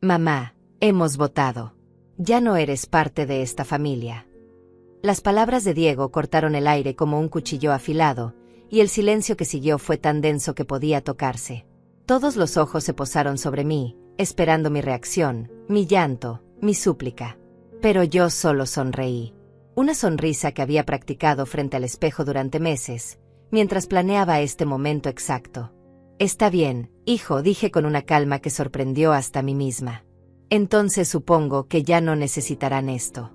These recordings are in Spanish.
Mamá, hemos votado. Ya no eres parte de esta familia. Las palabras de Diego cortaron el aire como un cuchillo afilado, y el silencio que siguió fue tan denso que podía tocarse. Todos los ojos se posaron sobre mí, esperando mi reacción, mi llanto, mi súplica. Pero yo solo sonreí. Una sonrisa que había practicado frente al espejo durante meses, mientras planeaba este momento exacto. Está bien, hijo, dije con una calma que sorprendió hasta a mí misma. Entonces supongo que ya no necesitarán esto.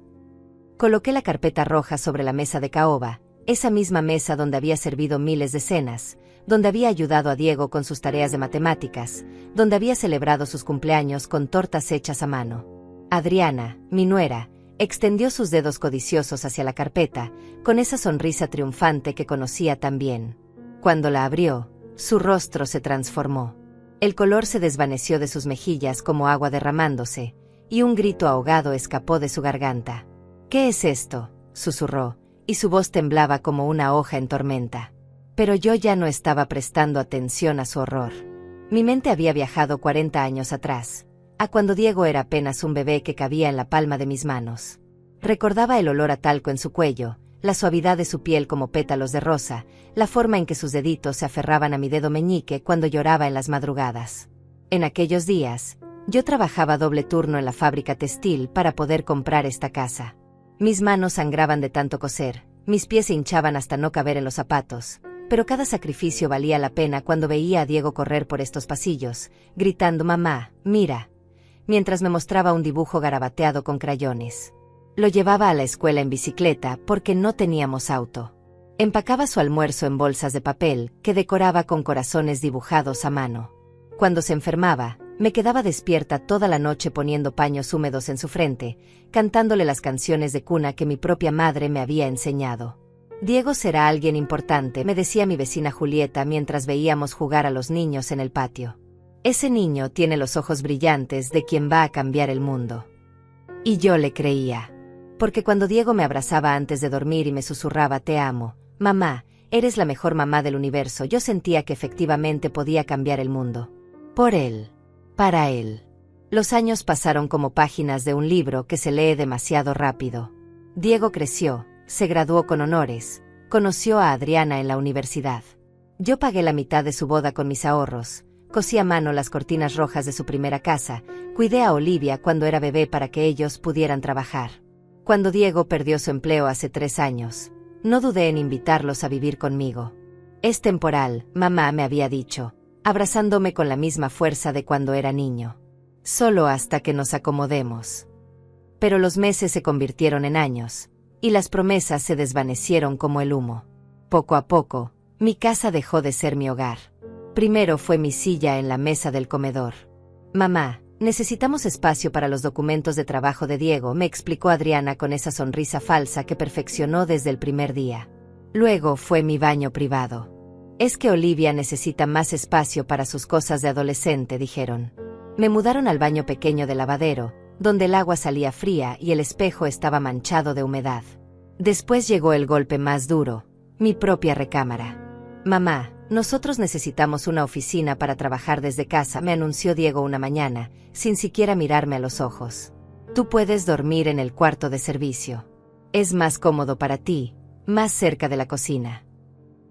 Coloqué la carpeta roja sobre la mesa de caoba, esa misma mesa donde había servido miles de cenas, donde había ayudado a Diego con sus tareas de matemáticas, donde había celebrado sus cumpleaños con tortas hechas a mano. Adriana, mi nuera, extendió sus dedos codiciosos hacia la carpeta, con esa sonrisa triunfante que conocía tan bien. Cuando la abrió, su rostro se transformó. El color se desvaneció de sus mejillas como agua derramándose, y un grito ahogado escapó de su garganta. «¿Qué es esto?», susurró, y su voz temblaba como una hoja en tormenta. Pero yo ya no estaba prestando atención a su horror. Mi mente había viajado 40 años atrás, a cuando Diego era apenas un bebé que cabía en la palma de mis manos. Recordaba el olor a talco en su cuello, la suavidad de su piel como pétalos de rosa, la forma en que sus deditos se aferraban a mi dedo meñique cuando lloraba en las madrugadas. En aquellos días, yo trabajaba doble turno en la fábrica textil para poder comprar esta casa. Mis manos sangraban de tanto coser, mis pies se hinchaban hasta no caber en los zapatos, pero cada sacrificio valía la pena cuando veía a Diego correr por estos pasillos, gritando «Mamá, mira», mientras me mostraba un dibujo garabateado con crayones. Lo llevaba a la escuela en bicicleta porque no teníamos auto. Empacaba su almuerzo en bolsas de papel que decoraba con corazones dibujados a mano. Cuando se enfermaba, me quedaba despierta toda la noche poniendo paños húmedos en su frente, cantándole las canciones de cuna que mi propia madre me había enseñado. Diego será alguien importante, me decía mi vecina Julieta mientras veíamos jugar a los niños en el patio. Ese niño tiene los ojos brillantes de quien va a cambiar el mundo. Y yo le creía. Porque cuando Diego me abrazaba antes de dormir y me susurraba «Te amo, mamá, eres la mejor mamá del universo», yo sentía que efectivamente podía cambiar el mundo. Por él. Para él. Los años pasaron como páginas de un libro que se lee demasiado rápido. Diego creció, se graduó con honores, conoció a Adriana en la universidad. Yo pagué la mitad de su boda con mis ahorros, cosí a mano las cortinas rojas de su primera casa, cuidé a Olivia cuando era bebé para que ellos pudieran trabajar. Cuando Diego perdió su empleo hace 3 años, no dudé en invitarlos a vivir conmigo. «Es temporal», mamá me había dicho, abrazándome con la misma fuerza de cuando era niño. «Solo hasta que nos acomodemos». Pero los meses se convirtieron en años, y las promesas se desvanecieron como el humo. Poco a poco, mi casa dejó de ser mi hogar. Primero fue mi silla en la mesa del comedor. «Mamá, necesitamos espacio para los documentos de trabajo de Diego», me explicó Adriana con esa sonrisa falsa que perfeccionó desde el primer día. Luego fue mi baño privado. «Es que Olivia necesita más espacio para sus cosas de adolescente», dijeron. Me mudaron al baño pequeño de lavadero, donde el agua salía fría y el espejo estaba manchado de humedad. Después llegó el golpe más duro, mi propia recámara. «Mamá, nosotros necesitamos una oficina para trabajar desde casa», me anunció Diego una mañana, sin siquiera mirarme a los ojos. «Tú puedes dormir en el cuarto de servicio. Es más cómodo para ti, más cerca de la cocina».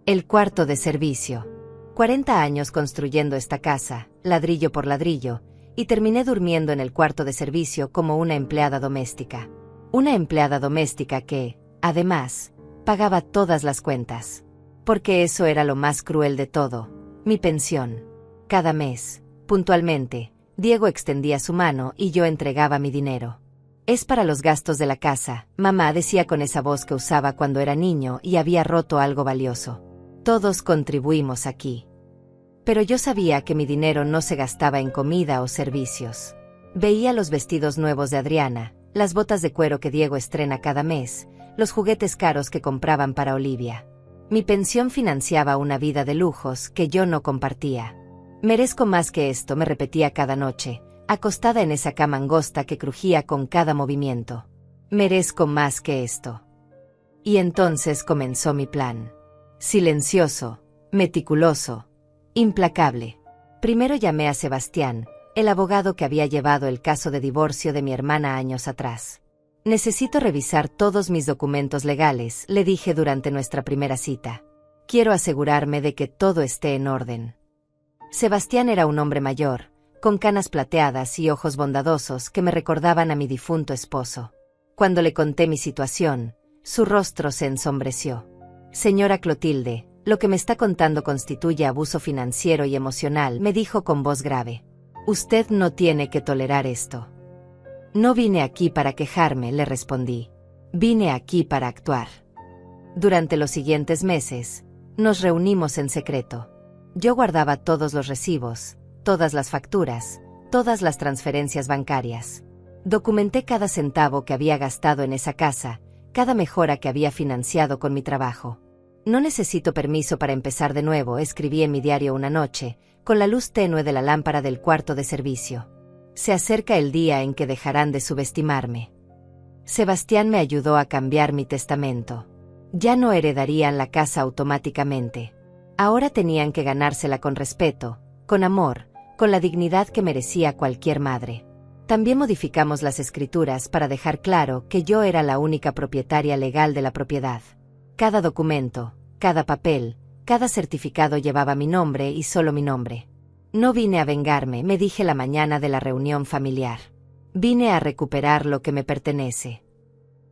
El cuarto de servicio. 40 años construyendo esta casa, ladrillo por ladrillo, y terminé durmiendo en el cuarto de servicio como una empleada doméstica. Una empleada doméstica que, además, pagaba todas las cuentas. Porque eso era lo más cruel de todo, mi pensión. Cada mes, puntualmente, Diego extendía su mano y yo entregaba mi dinero. «Es para los gastos de la casa», mamá decía con esa voz que usaba cuando era niño y había roto algo valioso. «Todos contribuimos aquí». Pero yo sabía que mi dinero no se gastaba en comida o servicios. Veía los vestidos nuevos de Adriana, las botas de cuero que Diego estrena cada mes, los juguetes caros que compraban para Olivia. Mi pensión financiaba una vida de lujos que yo no compartía. «Merezco más que esto», me repetía cada noche, acostada en esa cama angosta que crujía con cada movimiento. «Merezco más que esto». Y entonces comenzó mi plan. Silencioso, meticuloso, implacable. Primero llamé a Sebastián, el abogado que había llevado el caso de divorcio de mi hermana años atrás. Necesito revisar todos mis documentos legales, le dije durante nuestra primera cita. Quiero asegurarme de que todo esté en orden. Sebastián era un hombre mayor, con canas plateadas y ojos bondadosos que me recordaban a mi difunto esposo. Cuando le conté mi situación, su rostro se ensombreció. Señora Clotilde, lo que me está contando constituye abuso financiero y emocional, me dijo con voz grave. Usted no tiene que tolerar esto. No vine aquí para quejarme, le respondí. Vine aquí para actuar. Durante los siguientes meses, nos reunimos en secreto. Yo guardaba todos los recibos, todas las facturas, todas las transferencias bancarias. Documenté cada centavo que había gastado en esa casa, cada mejora que había financiado con mi trabajo. No necesito permiso para empezar de nuevo, escribí en mi diario una noche, con la luz tenue de la lámpara del cuarto de servicio. Se acerca el día en que dejarán de subestimarme. Sebastián me ayudó a cambiar mi testamento. Ya no heredarían la casa automáticamente. Ahora tenían que ganársela con respeto, con amor, con la dignidad que merecía cualquier madre. También modificamos las escrituras para dejar claro que yo era la única propietaria legal de la propiedad. Cada documento, cada papel, cada certificado llevaba mi nombre y solo mi nombre. No vine a vengarme, me dije la mañana de la reunión familiar. Vine a recuperar lo que me pertenece.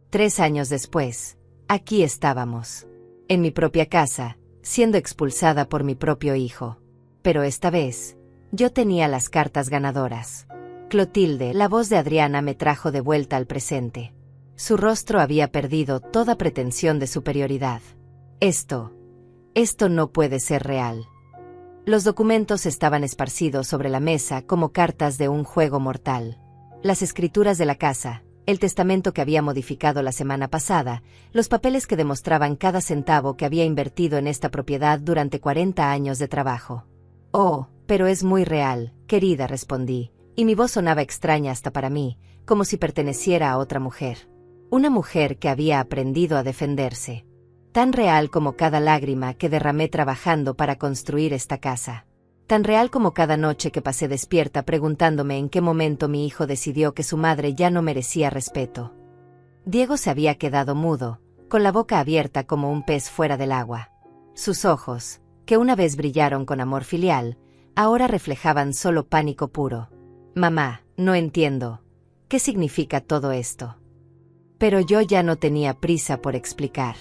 3 años después, aquí estábamos. En mi propia casa, siendo expulsada por mi propio hijo. Pero esta vez, yo tenía las cartas ganadoras. Clotilde, la voz de Adriana me trajo de vuelta al presente. Su rostro había perdido toda pretensión de superioridad. Esto no puede ser real. Los documentos estaban esparcidos sobre la mesa como cartas de un juego mortal. Las escrituras de la casa, el testamento que había modificado la semana pasada, los papeles que demostraban cada centavo que había invertido en esta propiedad durante 40 años de trabajo. Oh, pero es muy real, querida, respondí, y mi voz sonaba extraña hasta para mí, como si perteneciera a otra mujer. Una mujer que había aprendido a defenderse. Tan real como cada lágrima que derramé trabajando para construir esta casa. Tan real como cada noche que pasé despierta preguntándome en qué momento mi hijo decidió que su madre ya no merecía respeto. Diego se había quedado mudo, con la boca abierta como un pez fuera del agua. Sus ojos, que una vez brillaron con amor filial, ahora reflejaban solo pánico puro. Mamá, no entiendo. ¿Qué significa todo esto? Pero yo ya no tenía prisa por explicar.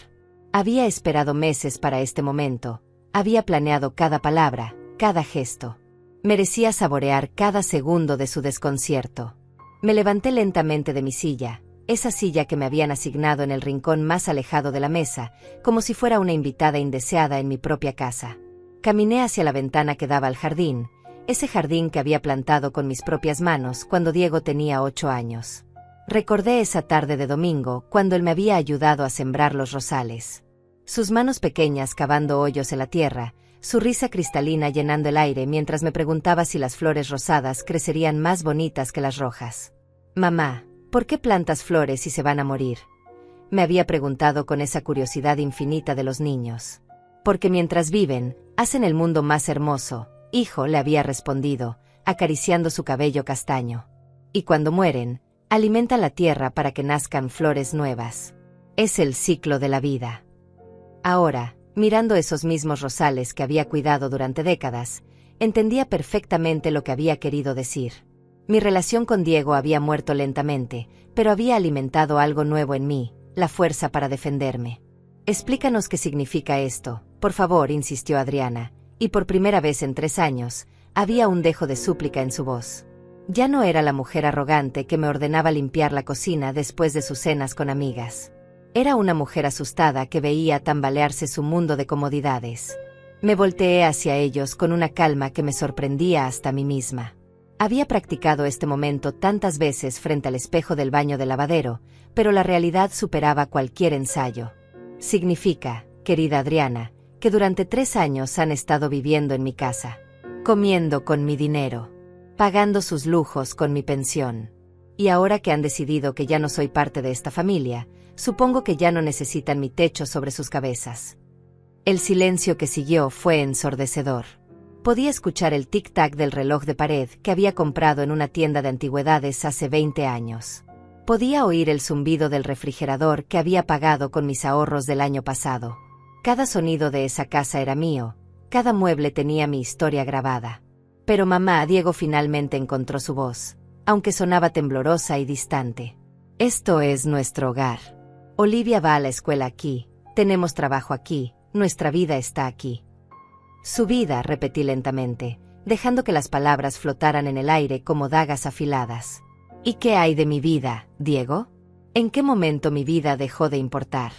Había esperado meses para este momento, había planeado cada palabra, cada gesto. Merecía saborear cada segundo de su desconcierto. Me levanté lentamente de mi silla, esa silla que me habían asignado en el rincón más alejado de la mesa, como si fuera una invitada indeseada en mi propia casa. Caminé hacia la ventana que daba al jardín, ese jardín que había plantado con mis propias manos cuando Diego tenía 8 años. Recordé esa tarde de domingo cuando él me había ayudado a sembrar los rosales. Sus manos pequeñas cavando hoyos en la tierra, su risa cristalina llenando el aire mientras me preguntaba si las flores rosadas crecerían más bonitas que las rojas. Mamá, ¿por qué plantas flores si se van a morir? Me había preguntado con esa curiosidad infinita de los niños. Porque mientras viven, hacen el mundo más hermoso, hijo, le había respondido, acariciando su cabello castaño. Y cuando mueren, alimentan la tierra para que nazcan flores nuevas. Es el ciclo de la vida. Ahora, mirando esos mismos rosales que había cuidado durante décadas, entendía perfectamente lo que había querido decir. Mi relación con Diego había muerto lentamente, pero había alimentado algo nuevo en mí, la fuerza para defenderme. Explícanos qué significa esto, por favor, insistió Adriana, y por primera vez en 3 años, había un dejo de súplica en su voz. Ya no era la mujer arrogante que me ordenaba limpiar la cocina después de sus cenas con amigas. Era una mujer asustada que veía tambalearse su mundo de comodidades. Me volteé hacia ellos con una calma que me sorprendía hasta a mí misma. Había practicado este momento tantas veces frente al espejo del baño del lavadero, pero la realidad superaba cualquier ensayo. Significa, querida Adriana, que durante 3 años han estado viviendo en mi casa, comiendo con mi dinero, pagando sus lujos con mi pensión. Y ahora que han decidido que ya no soy parte de esta familia, supongo que ya no necesitan mi techo sobre sus cabezas. El silencio que siguió fue ensordecedor. Podía escuchar el tic-tac del reloj de pared que había comprado en una tienda de antigüedades hace 20 años. Podía oír el zumbido del refrigerador que había pagado con mis ahorros del año pasado. Cada sonido de esa casa era mío, cada mueble tenía mi historia grabada. Pero mamá Diego finalmente encontró su voz, aunque sonaba temblorosa y distante. Esto es nuestro hogar. Olivia va a la escuela aquí, tenemos trabajo aquí, nuestra vida está aquí. Su vida, repetí lentamente, dejando que las palabras flotaran en el aire como dagas afiladas. ¿Y qué hay de mi vida, Diego? ¿En qué momento mi vida dejó de importar?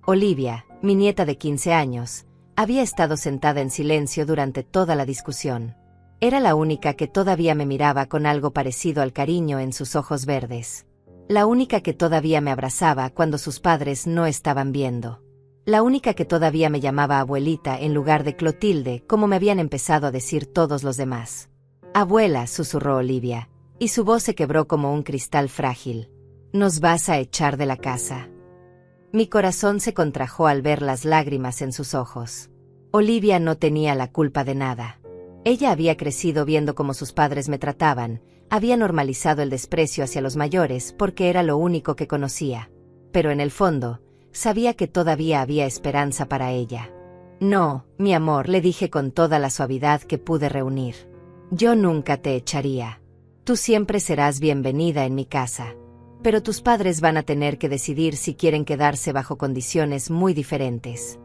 Olivia, mi nieta de 15 años, había estado sentada en silencio durante toda la discusión. Era la única que todavía me miraba con algo parecido al cariño en sus ojos verdes. La única que todavía me abrazaba cuando sus padres no estaban viendo. La única que todavía me llamaba abuelita en lugar de Clotilde, como me habían empezado a decir todos los demás. Abuela, susurró Olivia, y su voz se quebró como un cristal frágil. ¿Nos vas a echar de la casa? Mi corazón se contrajo al ver las lágrimas en sus ojos. Olivia no tenía la culpa de nada. Ella había crecido viendo cómo sus padres me trataban, había normalizado el desprecio hacia los mayores porque era lo único que conocía. Pero en el fondo, sabía que todavía había esperanza para ella. No, mi amor, le dije con toda la suavidad que pude reunir. Yo nunca te echaría. Tú siempre serás bienvenida en mi casa. Pero tus padres van a tener que decidir si quieren quedarse bajo condiciones muy diferentes.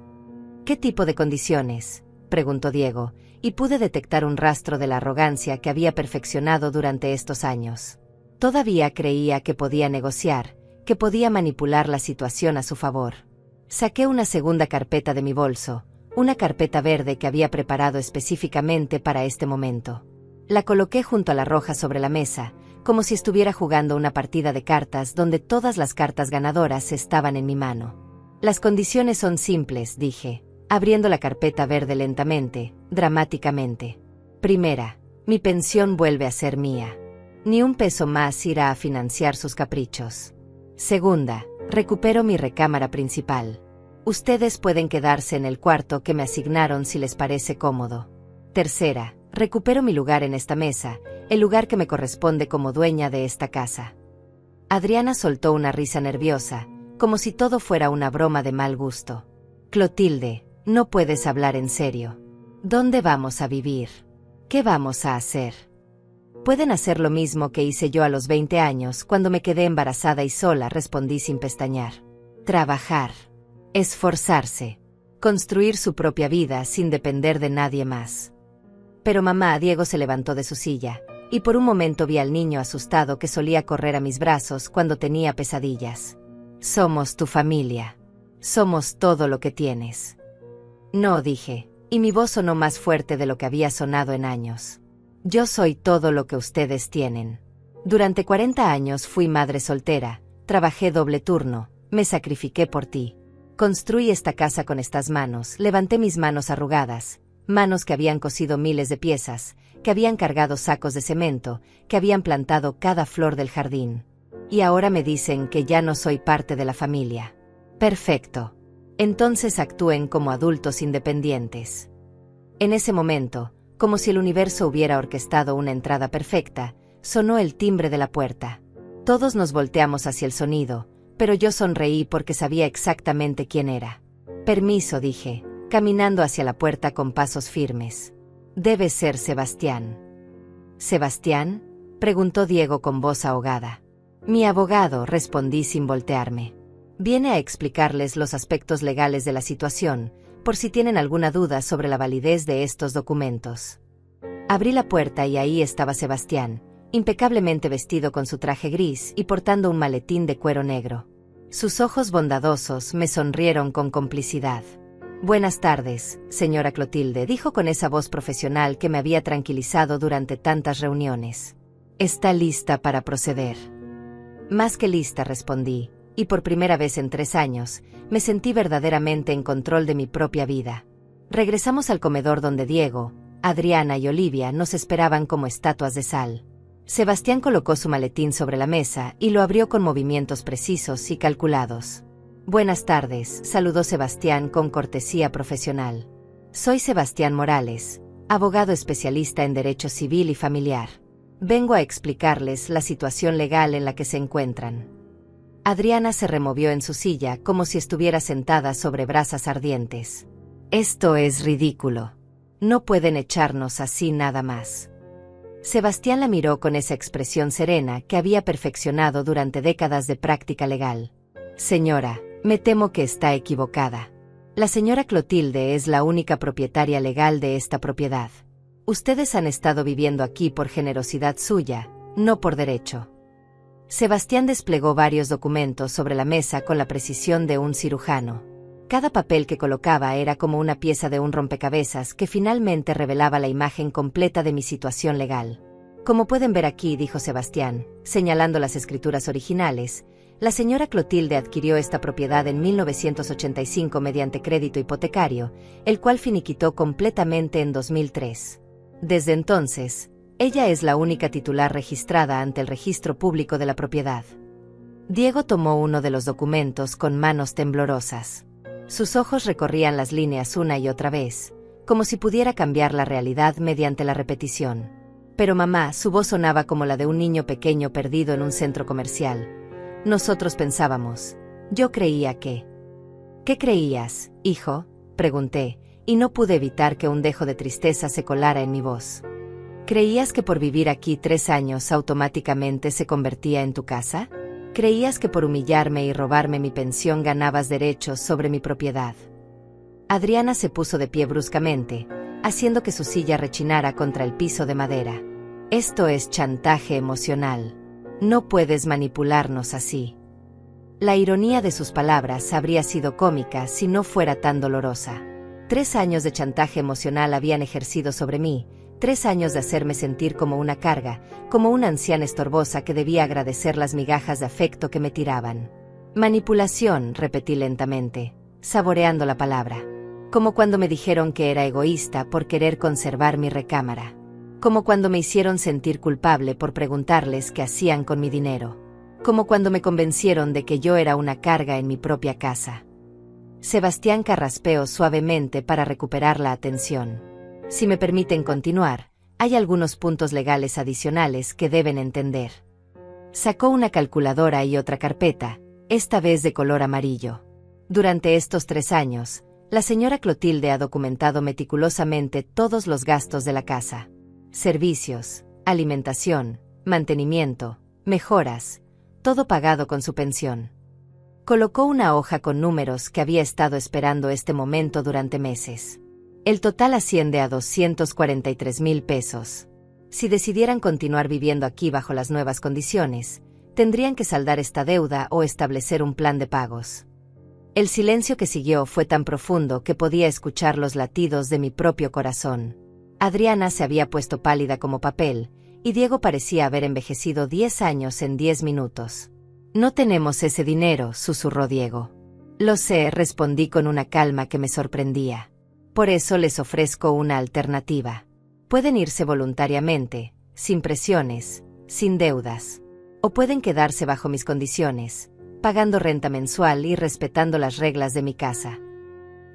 ¿Qué tipo de condiciones?, preguntó Diego, y pude detectar un rastro de la arrogancia que había perfeccionado durante estos años. Todavía creía que podía negociar, que podía manipular la situación a su favor. Saqué una segunda carpeta de mi bolso, una carpeta verde que había preparado específicamente para este momento. La coloqué junto a la roja sobre la mesa, como si estuviera jugando una partida de cartas donde todas las cartas ganadoras estaban en mi mano. Las condiciones son simples, dije, abriendo la carpeta verde lentamente, dramáticamente. Primera, mi pensión vuelve a ser mía. Ni un peso más irá a financiar sus caprichos. Segunda, recupero mi recámara principal. Ustedes pueden quedarse en el cuarto que me asignaron si les parece cómodo. Tercera, recupero mi lugar en esta mesa, el lugar que me corresponde como dueña de esta casa. Adriana soltó una risa nerviosa, como si todo fuera una broma de mal gusto. Clotilde, no puedes hablar en serio. ¿Dónde vamos a vivir? ¿Qué vamos a hacer? Pueden hacer lo mismo que hice yo a los 20 años cuando me quedé embarazada y sola, respondí sin pestañear. Trabajar. Esforzarse. Construir su propia vida sin depender de nadie más. Pero mamá Diego se levantó de su silla, y por un momento vi al niño asustado que solía correr a mis brazos cuando tenía pesadillas. Somos tu familia. Somos todo lo que tienes. No, dije, y mi voz sonó más fuerte de lo que había sonado en años. Yo soy todo lo que ustedes tienen. Durante 40 años fui madre soltera, trabajé doble turno, me sacrifiqué por ti. Construí esta casa con estas manos, levanté mis manos arrugadas, manos que habían cosido miles de piezas, que habían cargado sacos de cemento, que habían plantado cada flor del jardín. Y ahora me dicen que ya no soy parte de la familia. Perfecto. Entonces actúen como adultos independientes. En ese momento, como si el universo hubiera orquestado una entrada perfecta, sonó el timbre de la puerta. Todos nos volteamos hacia el sonido, pero yo sonreí porque sabía exactamente quién era. Permiso, dije, caminando hacia la puerta con pasos firmes. Debe ser Sebastián. ¿Sebastián?, preguntó Diego con voz ahogada. Mi abogado, respondí sin voltearme. Viene a explicarles los aspectos legales de la situación, por si tienen alguna duda sobre la validez de estos documentos. Abrí la puerta y ahí estaba Sebastián, impecablemente vestido con su traje gris y portando un maletín de cuero negro. Sus ojos bondadosos me sonrieron con complicidad. Buenas tardes, señora Clotilde, dijo con esa voz profesional que me había tranquilizado durante tantas reuniones. ¿Está lista para proceder? Más que lista, respondí, y por primera vez en 3 años, me sentí verdaderamente en control de mi propia vida. Regresamos al comedor donde Diego, Adriana y Olivia nos esperaban como estatuas de sal. Sebastián colocó su maletín sobre la mesa y lo abrió con movimientos precisos y calculados. Buenas tardes, saludó Sebastián con cortesía profesional. Soy Sebastián Morales, abogado especialista en derecho civil y familiar. Vengo a explicarles la situación legal en la que se encuentran. Adriana se removió en su silla como si estuviera sentada sobre brasas ardientes. Esto es ridículo. No pueden echarnos así nada más. Sebastián la miró con esa expresión serena que había perfeccionado durante décadas de práctica legal. Señora, me temo que está equivocada. La señora Clotilde es la única propietaria legal de esta propiedad. Ustedes han estado viviendo aquí por generosidad suya, no por derecho. Sebastián desplegó varios documentos sobre la mesa con la precisión de un cirujano. Cada papel que colocaba era como una pieza de un rompecabezas que finalmente revelaba la imagen completa de mi situación legal. Como pueden ver aquí, dijo Sebastián, señalando las escrituras originales, la señora Clotilde adquirió esta propiedad en 1985 mediante crédito hipotecario, el cual finiquitó completamente en 2003. Desde entonces, ella es la única titular registrada ante el registro público de la propiedad. Diego tomó uno de los documentos con manos temblorosas. Sus ojos recorrían las líneas una y otra vez, como si pudiera cambiar la realidad mediante la repetición. Pero mamá, su voz sonaba como la de un niño pequeño perdido en un centro comercial. Nosotros pensábamos. Yo creía que... ¿Qué creías, hijo?, pregunté, y no pude evitar que un dejo de tristeza se colara en mi voz. ¿Creías que por vivir aquí 3 años automáticamente se convertía en tu casa? ¿Creías que por humillarme y robarme mi pensión ganabas derechos sobre mi propiedad? Adriana se puso de pie bruscamente, haciendo que su silla rechinara contra el piso de madera. Esto es chantaje emocional. No puedes manipularnos así. La ironía de sus palabras habría sido cómica si no fuera tan dolorosa. 3 años de chantaje emocional habían ejercido sobre mí, 3 años de hacerme sentir como una carga, como una anciana estorbosa que debía agradecer las migajas de afecto que me tiraban. Manipulación, repetí lentamente, saboreando la palabra. Como cuando me dijeron que era egoísta por querer conservar mi recámara. Como cuando me hicieron sentir culpable por preguntarles qué hacían con mi dinero. Como cuando me convencieron de que yo era una carga en mi propia casa. Sebastián carraspeó suavemente para recuperar la atención. Si me permiten continuar, hay algunos puntos legales adicionales que deben entender. Sacó una calculadora y otra carpeta, esta vez de color amarillo. Durante estos 3 años, la señora Clotilde ha documentado meticulosamente todos los gastos de la casa. Servicios, alimentación, mantenimiento, mejoras, todo pagado con su pensión. Colocó una hoja con números que había estado esperando este momento durante meses. El total asciende a 243,000 pesos. Si decidieran continuar viviendo aquí bajo las nuevas condiciones, tendrían que saldar esta deuda o establecer un plan de pagos. El silencio que siguió fue tan profundo que podía escuchar los latidos de mi propio corazón. Adriana se había puesto pálida como papel, y Diego parecía haber envejecido 10 años en 10 minutos. No tenemos ese dinero, susurró Diego. Lo sé, respondí con una calma que me sorprendía. Por eso les ofrezco una alternativa. Pueden irse voluntariamente, sin presiones, sin deudas. O pueden quedarse bajo mis condiciones, pagando renta mensual y respetando las reglas de mi casa.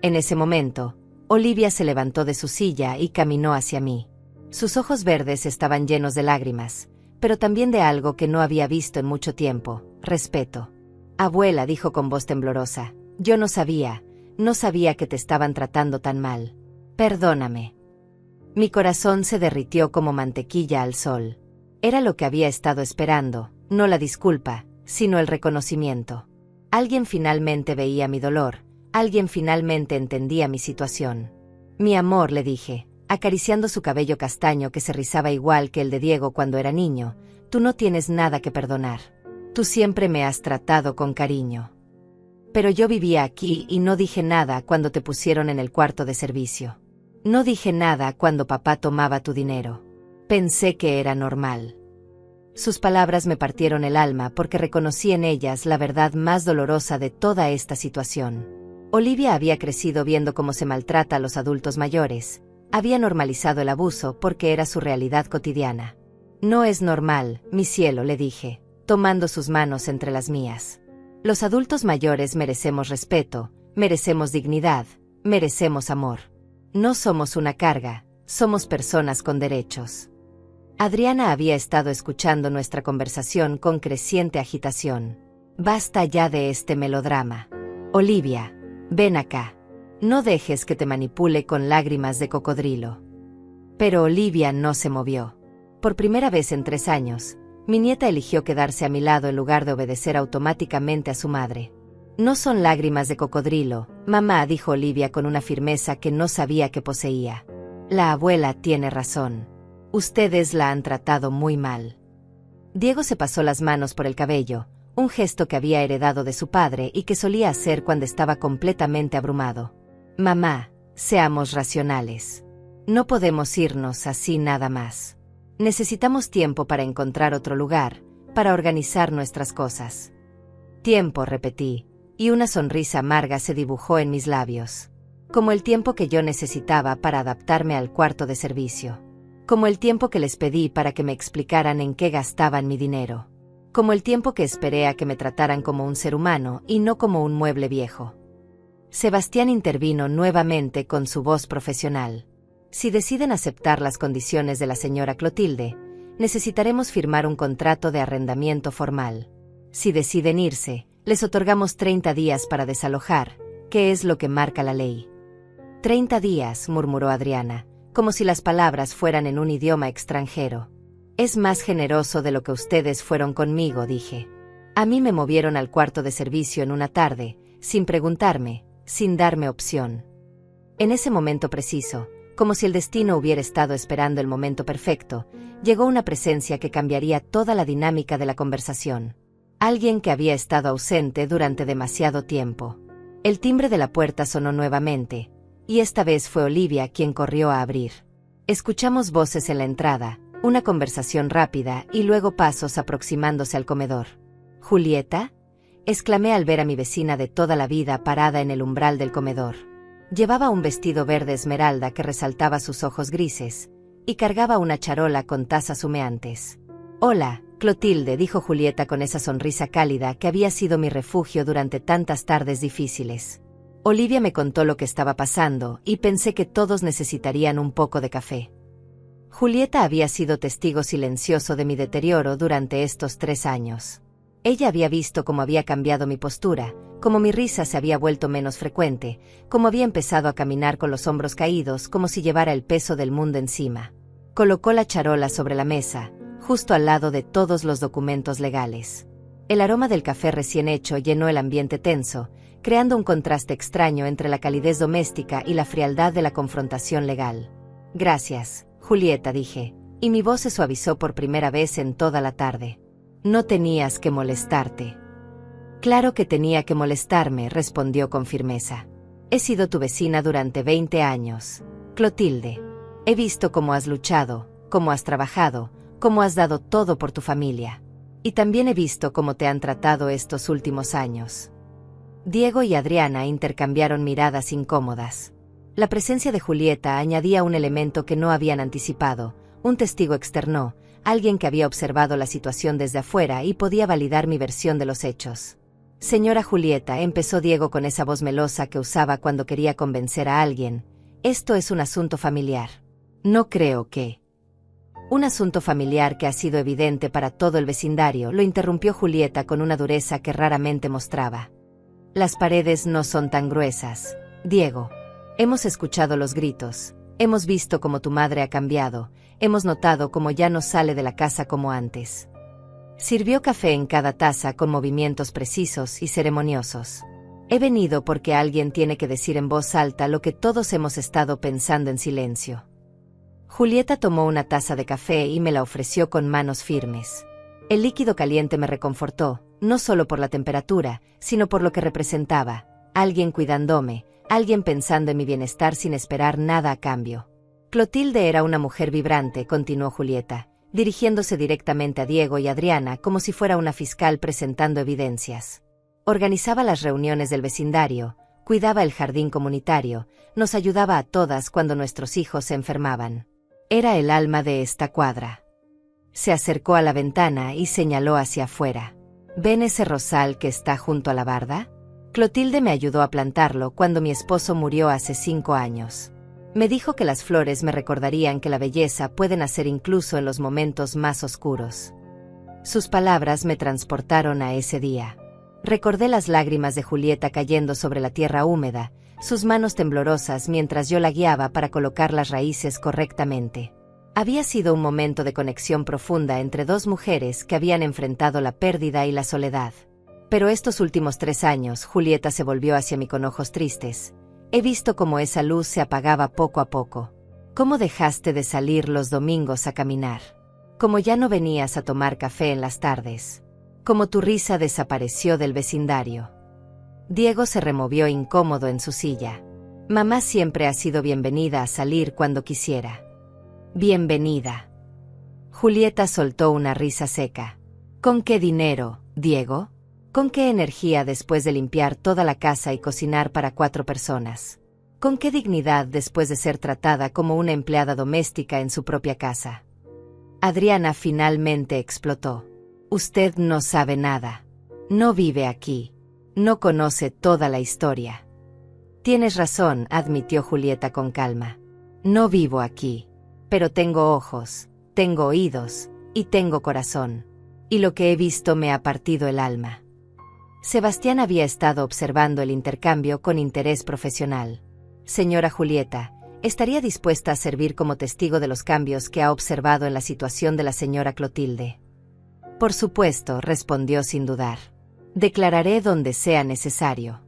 En ese momento, Olivia se levantó de su silla y caminó hacia mí. Sus ojos verdes estaban llenos de lágrimas, pero también de algo que no había visto en mucho tiempo: respeto. Abuela, dijo con voz temblorosa, yo no sabía que te estaban tratando tan mal. Perdóname. Mi corazón se derritió como mantequilla al sol. Era lo que había estado esperando, no la disculpa, sino el reconocimiento. Alguien finalmente veía mi dolor, alguien finalmente entendía mi situación. Mi amor, le dije, acariciando su cabello castaño que se rizaba igual que el de Diego cuando era niño, tú no tienes nada que perdonar. Tú siempre me has tratado con cariño. Pero yo vivía aquí y no dije nada cuando te pusieron en el cuarto de servicio. No dije nada cuando papá tomaba tu dinero. Pensé que era normal. Sus palabras me partieron el alma porque reconocí en ellas la verdad más dolorosa de toda esta situación. Olivia había crecido viendo cómo se maltrata a los adultos mayores. Había normalizado el abuso porque era su realidad cotidiana. No es normal, mi cielo, le dije, tomando sus manos entre las mías. Los adultos mayores merecemos respeto, merecemos dignidad, merecemos amor. No somos una carga, somos personas con derechos. Adriana había estado escuchando nuestra conversación con creciente agitación. Basta ya de este melodrama. Olivia, ven acá. No dejes que te manipule con lágrimas de cocodrilo. Pero Olivia no se movió. Por primera vez en 3 años, mi nieta eligió quedarse a mi lado en lugar de obedecer automáticamente a su madre. No son lágrimas de cocodrilo, mamá, dijo Olivia con una firmeza que no sabía que poseía. La abuela tiene razón. Ustedes la han tratado muy mal. Diego se pasó las manos por el cabello, un gesto que había heredado de su padre y que solía hacer cuando estaba completamente abrumado. Mamá, seamos racionales. No podemos irnos así nada más. Necesitamos tiempo para encontrar otro lugar, para organizar nuestras cosas. Tiempo, repetí, y una sonrisa amarga se dibujó en mis labios. Como el tiempo que yo necesitaba para adaptarme al cuarto de servicio. Como el tiempo que les pedí para que me explicaran en qué gastaban mi dinero. Como el tiempo que esperé a que me trataran como un ser humano y no como un mueble viejo. Sebastián intervino nuevamente con su voz profesional. Si deciden aceptar las condiciones de la señora Clotilde, necesitaremos firmar un contrato de arrendamiento formal. Si deciden irse, les otorgamos 30 días para desalojar, que es lo que marca la ley. 30 días, murmuró Adriana, como si las palabras fueran en un idioma extranjero. Es más generoso de lo que ustedes fueron conmigo, dije. A mí me movieron al cuarto de servicio en una tarde, sin preguntarme, sin darme opción. En ese momento preciso, como si el destino hubiera estado esperando el momento perfecto, llegó una presencia que cambiaría toda la dinámica de la conversación. Alguien que había estado ausente durante demasiado tiempo. El timbre de la puerta sonó nuevamente, y esta vez fue Olivia quien corrió a abrir. Escuchamos voces en la entrada, una conversación rápida y luego pasos aproximándose al comedor. ¿Julieta?, exclamé al ver a mi vecina de toda la vida parada en el umbral del comedor. Llevaba un vestido verde esmeralda que resaltaba sus ojos grises, y cargaba una charola con tazas humeantes. Hola, Clotilde, dijo Julieta con esa sonrisa cálida que había sido mi refugio durante tantas tardes difíciles. Olivia me contó lo que estaba pasando y pensé que todos necesitarían un poco de café. Julieta había sido testigo silencioso de mi deterioro durante estos 3 años. Ella había visto cómo había cambiado mi postura, cómo mi risa se había vuelto menos frecuente, cómo había empezado a caminar con los hombros caídos como si llevara el peso del mundo encima. Colocó la charola sobre la mesa, justo al lado de todos los documentos legales. El aroma del café recién hecho llenó el ambiente tenso, creando un contraste extraño entre la calidez doméstica y la frialdad de la confrontación legal. Gracias, Julieta, dije, y mi voz se suavizó por primera vez en toda la tarde. No tenías que molestarte. Claro que tenía que molestarme, respondió con firmeza. He sido tu vecina durante 20 años, Clotilde. He visto cómo has luchado, cómo has trabajado, cómo has dado todo por tu familia. Y también he visto cómo te han tratado estos últimos años. Diego y Adriana intercambiaron miradas incómodas. La presencia de Julieta añadía un elemento que no habían anticipado, un testigo externo, alguien que había observado la situación desde afuera y podía validar mi versión de los hechos. Señora Julieta, empezó Diego con esa voz melosa que usaba cuando quería convencer a alguien, esto es un asunto familiar. No creo que... Un asunto familiar que ha sido evidente para todo el vecindario, lo interrumpió Julieta con una dureza que raramente mostraba. Las paredes no son tan gruesas, Diego. Hemos escuchado los gritos, hemos visto cómo tu madre ha cambiado, hemos notado cómo ya no sale de la casa como antes. Sirvió café en cada taza con movimientos precisos y ceremoniosos. He venido porque alguien tiene que decir en voz alta lo que todos hemos estado pensando en silencio. Julieta tomó una taza de café y me la ofreció con manos firmes. El líquido caliente me reconfortó, no solo por la temperatura, sino por lo que representaba, alguien cuidándome, alguien pensando en mi bienestar sin esperar nada a cambio. Clotilde era una mujer vibrante, continuó Julieta, dirigiéndose directamente a Diego y Adriana como si fuera una fiscal presentando evidencias. Organizaba las reuniones del vecindario, cuidaba el jardín comunitario, nos ayudaba a todas cuando nuestros hijos se enfermaban. Era el alma de esta cuadra. Se acercó a la ventana y señaló hacia afuera. ¿Ven ese rosal que está junto a la barda? Clotilde me ayudó a plantarlo cuando mi esposo murió hace 5 años. Me dijo que las flores me recordarían que la belleza puede nacer incluso en los momentos más oscuros. Sus palabras me transportaron a ese día. Recordé las lágrimas de Julieta cayendo sobre la tierra húmeda, sus manos temblorosas mientras yo la guiaba para colocar las raíces correctamente. Había sido un momento de conexión profunda entre dos mujeres que habían enfrentado la pérdida y la soledad. Pero estos últimos 3 años, Julieta se volvió hacia mí con ojos tristes. He visto cómo esa luz se apagaba poco a poco. Cómo dejaste de salir los domingos a caminar. Cómo ya no venías a tomar café en las tardes. Cómo tu risa desapareció del vecindario. Diego se removió incómodo en su silla. Mamá siempre ha sido bienvenida a salir cuando quisiera. Bienvenida. Julieta soltó una risa seca. ¿Con qué dinero, Diego? ¿Con qué energía después de limpiar toda la casa y cocinar para 4 personas? ¿Con qué dignidad después de ser tratada como una empleada doméstica en su propia casa? Adriana finalmente explotó. Usted no sabe nada. No vive aquí. No conoce toda la historia. Tienes razón, admitió Julieta con calma. No vivo aquí. Pero tengo ojos, tengo oídos, y tengo corazón. Y lo que he visto me ha partido el alma. Sebastián había estado observando el intercambio con interés profesional. Señora Julieta, ¿estaría dispuesta a servir como testigo de los cambios que ha observado en la situación de la señora Clotilde? Por supuesto, respondió sin dudar. Declararé donde sea necesario.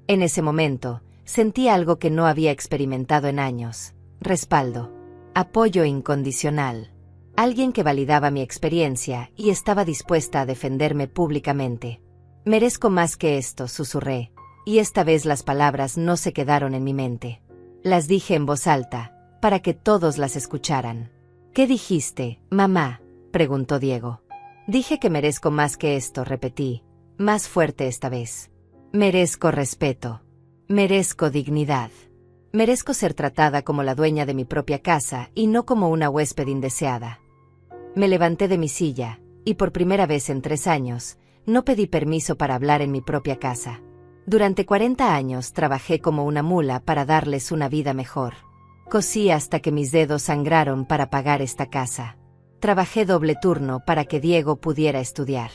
En ese momento, sentí algo que no había experimentado en años. Respaldo. Apoyo incondicional. Alguien que validaba mi experiencia y estaba dispuesta a defenderme públicamente. Merezco más que esto, susurré, y esta vez las palabras no se quedaron en mi mente. Las dije en voz alta, para que todos las escucharan. ¿Qué dijiste, mamá?, preguntó Diego. Dije que merezco más que esto, repetí, más fuerte esta vez. Merezco respeto. Merezco dignidad. Merezco ser tratada como la dueña de mi propia casa y no como una huésped indeseada. Me levanté de mi silla, y por primera vez en 3 años, no pedí permiso para hablar en mi propia casa. Durante 40 años trabajé como una mula para darles una vida mejor. Cosí hasta que mis dedos sangraron para pagar esta casa. Trabajé doble turno para que Diego pudiera estudiar.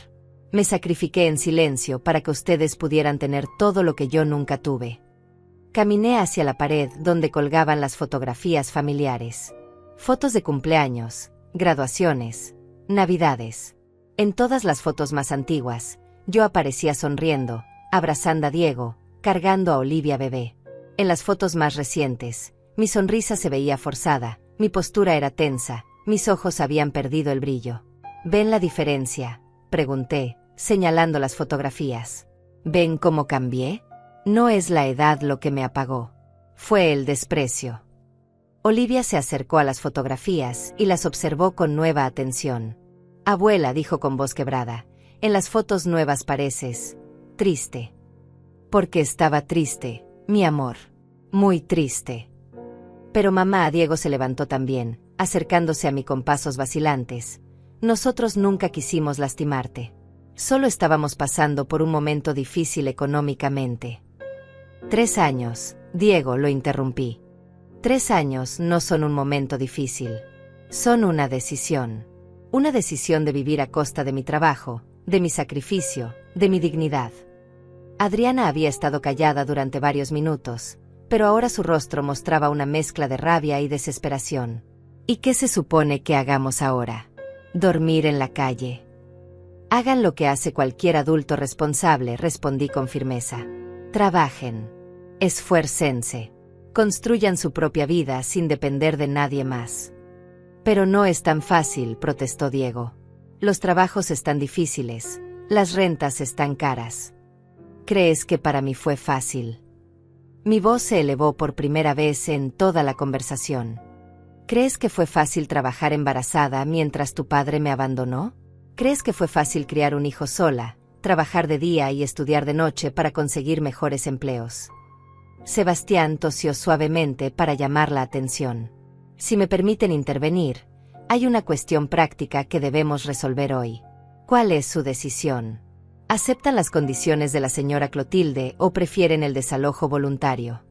Me sacrifiqué en silencio para que ustedes pudieran tener todo lo que yo nunca tuve. Caminé hacia la pared donde colgaban las fotografías familiares. Fotos de cumpleaños, graduaciones, navidades. En todas las fotos más antiguas, yo aparecía sonriendo, abrazando a Diego, cargando a Olivia bebé. En las fotos más recientes, mi sonrisa se veía forzada, mi postura era tensa, mis ojos habían perdido el brillo. ¿Ven la diferencia?, pregunté, señalando las fotografías. ¿Ven cómo cambié? No es la edad lo que me apagó. Fue el desprecio. Olivia se acercó a las fotografías y las observó con nueva atención. Abuela, dijo con voz quebrada, en las fotos nuevas pareces triste. Porque estaba triste, mi amor. Muy triste. Pero mamá, Diego se levantó también, acercándose a mí con pasos vacilantes. Nosotros nunca quisimos lastimarte. Solo estábamos pasando por un momento difícil económicamente. 3 años, Diego, lo interrumpí. 3 años no son un momento difícil. Son una decisión. Una decisión de vivir a costa de mi trabajo, de mi sacrificio, de mi dignidad. Adriana había estado callada durante varios minutos, pero ahora su rostro mostraba una mezcla de rabia y desesperación. ¿Y qué se supone que hagamos ahora? Dormir en la calle. Hagan lo que hace cualquier adulto responsable, respondí con firmeza. Trabajen. Esfuércense. Construyan su propia vida sin depender de nadie más. Pero no es tan fácil, protestó Diego. Los trabajos están difíciles, las rentas están caras. ¿Crees que para mí fue fácil? Mi voz se elevó por primera vez en toda la conversación. ¿Crees que fue fácil trabajar embarazada mientras tu padre me abandonó? ¿Crees que fue fácil criar un hijo sola, trabajar de día y estudiar de noche para conseguir mejores empleos? Sebastián tosió suavemente para llamar la atención. Si me permiten intervenir, hay una cuestión práctica que debemos resolver hoy. ¿Cuál es su decisión? ¿Aceptan las condiciones de la señora Clotilde o prefieren el desalojo voluntario?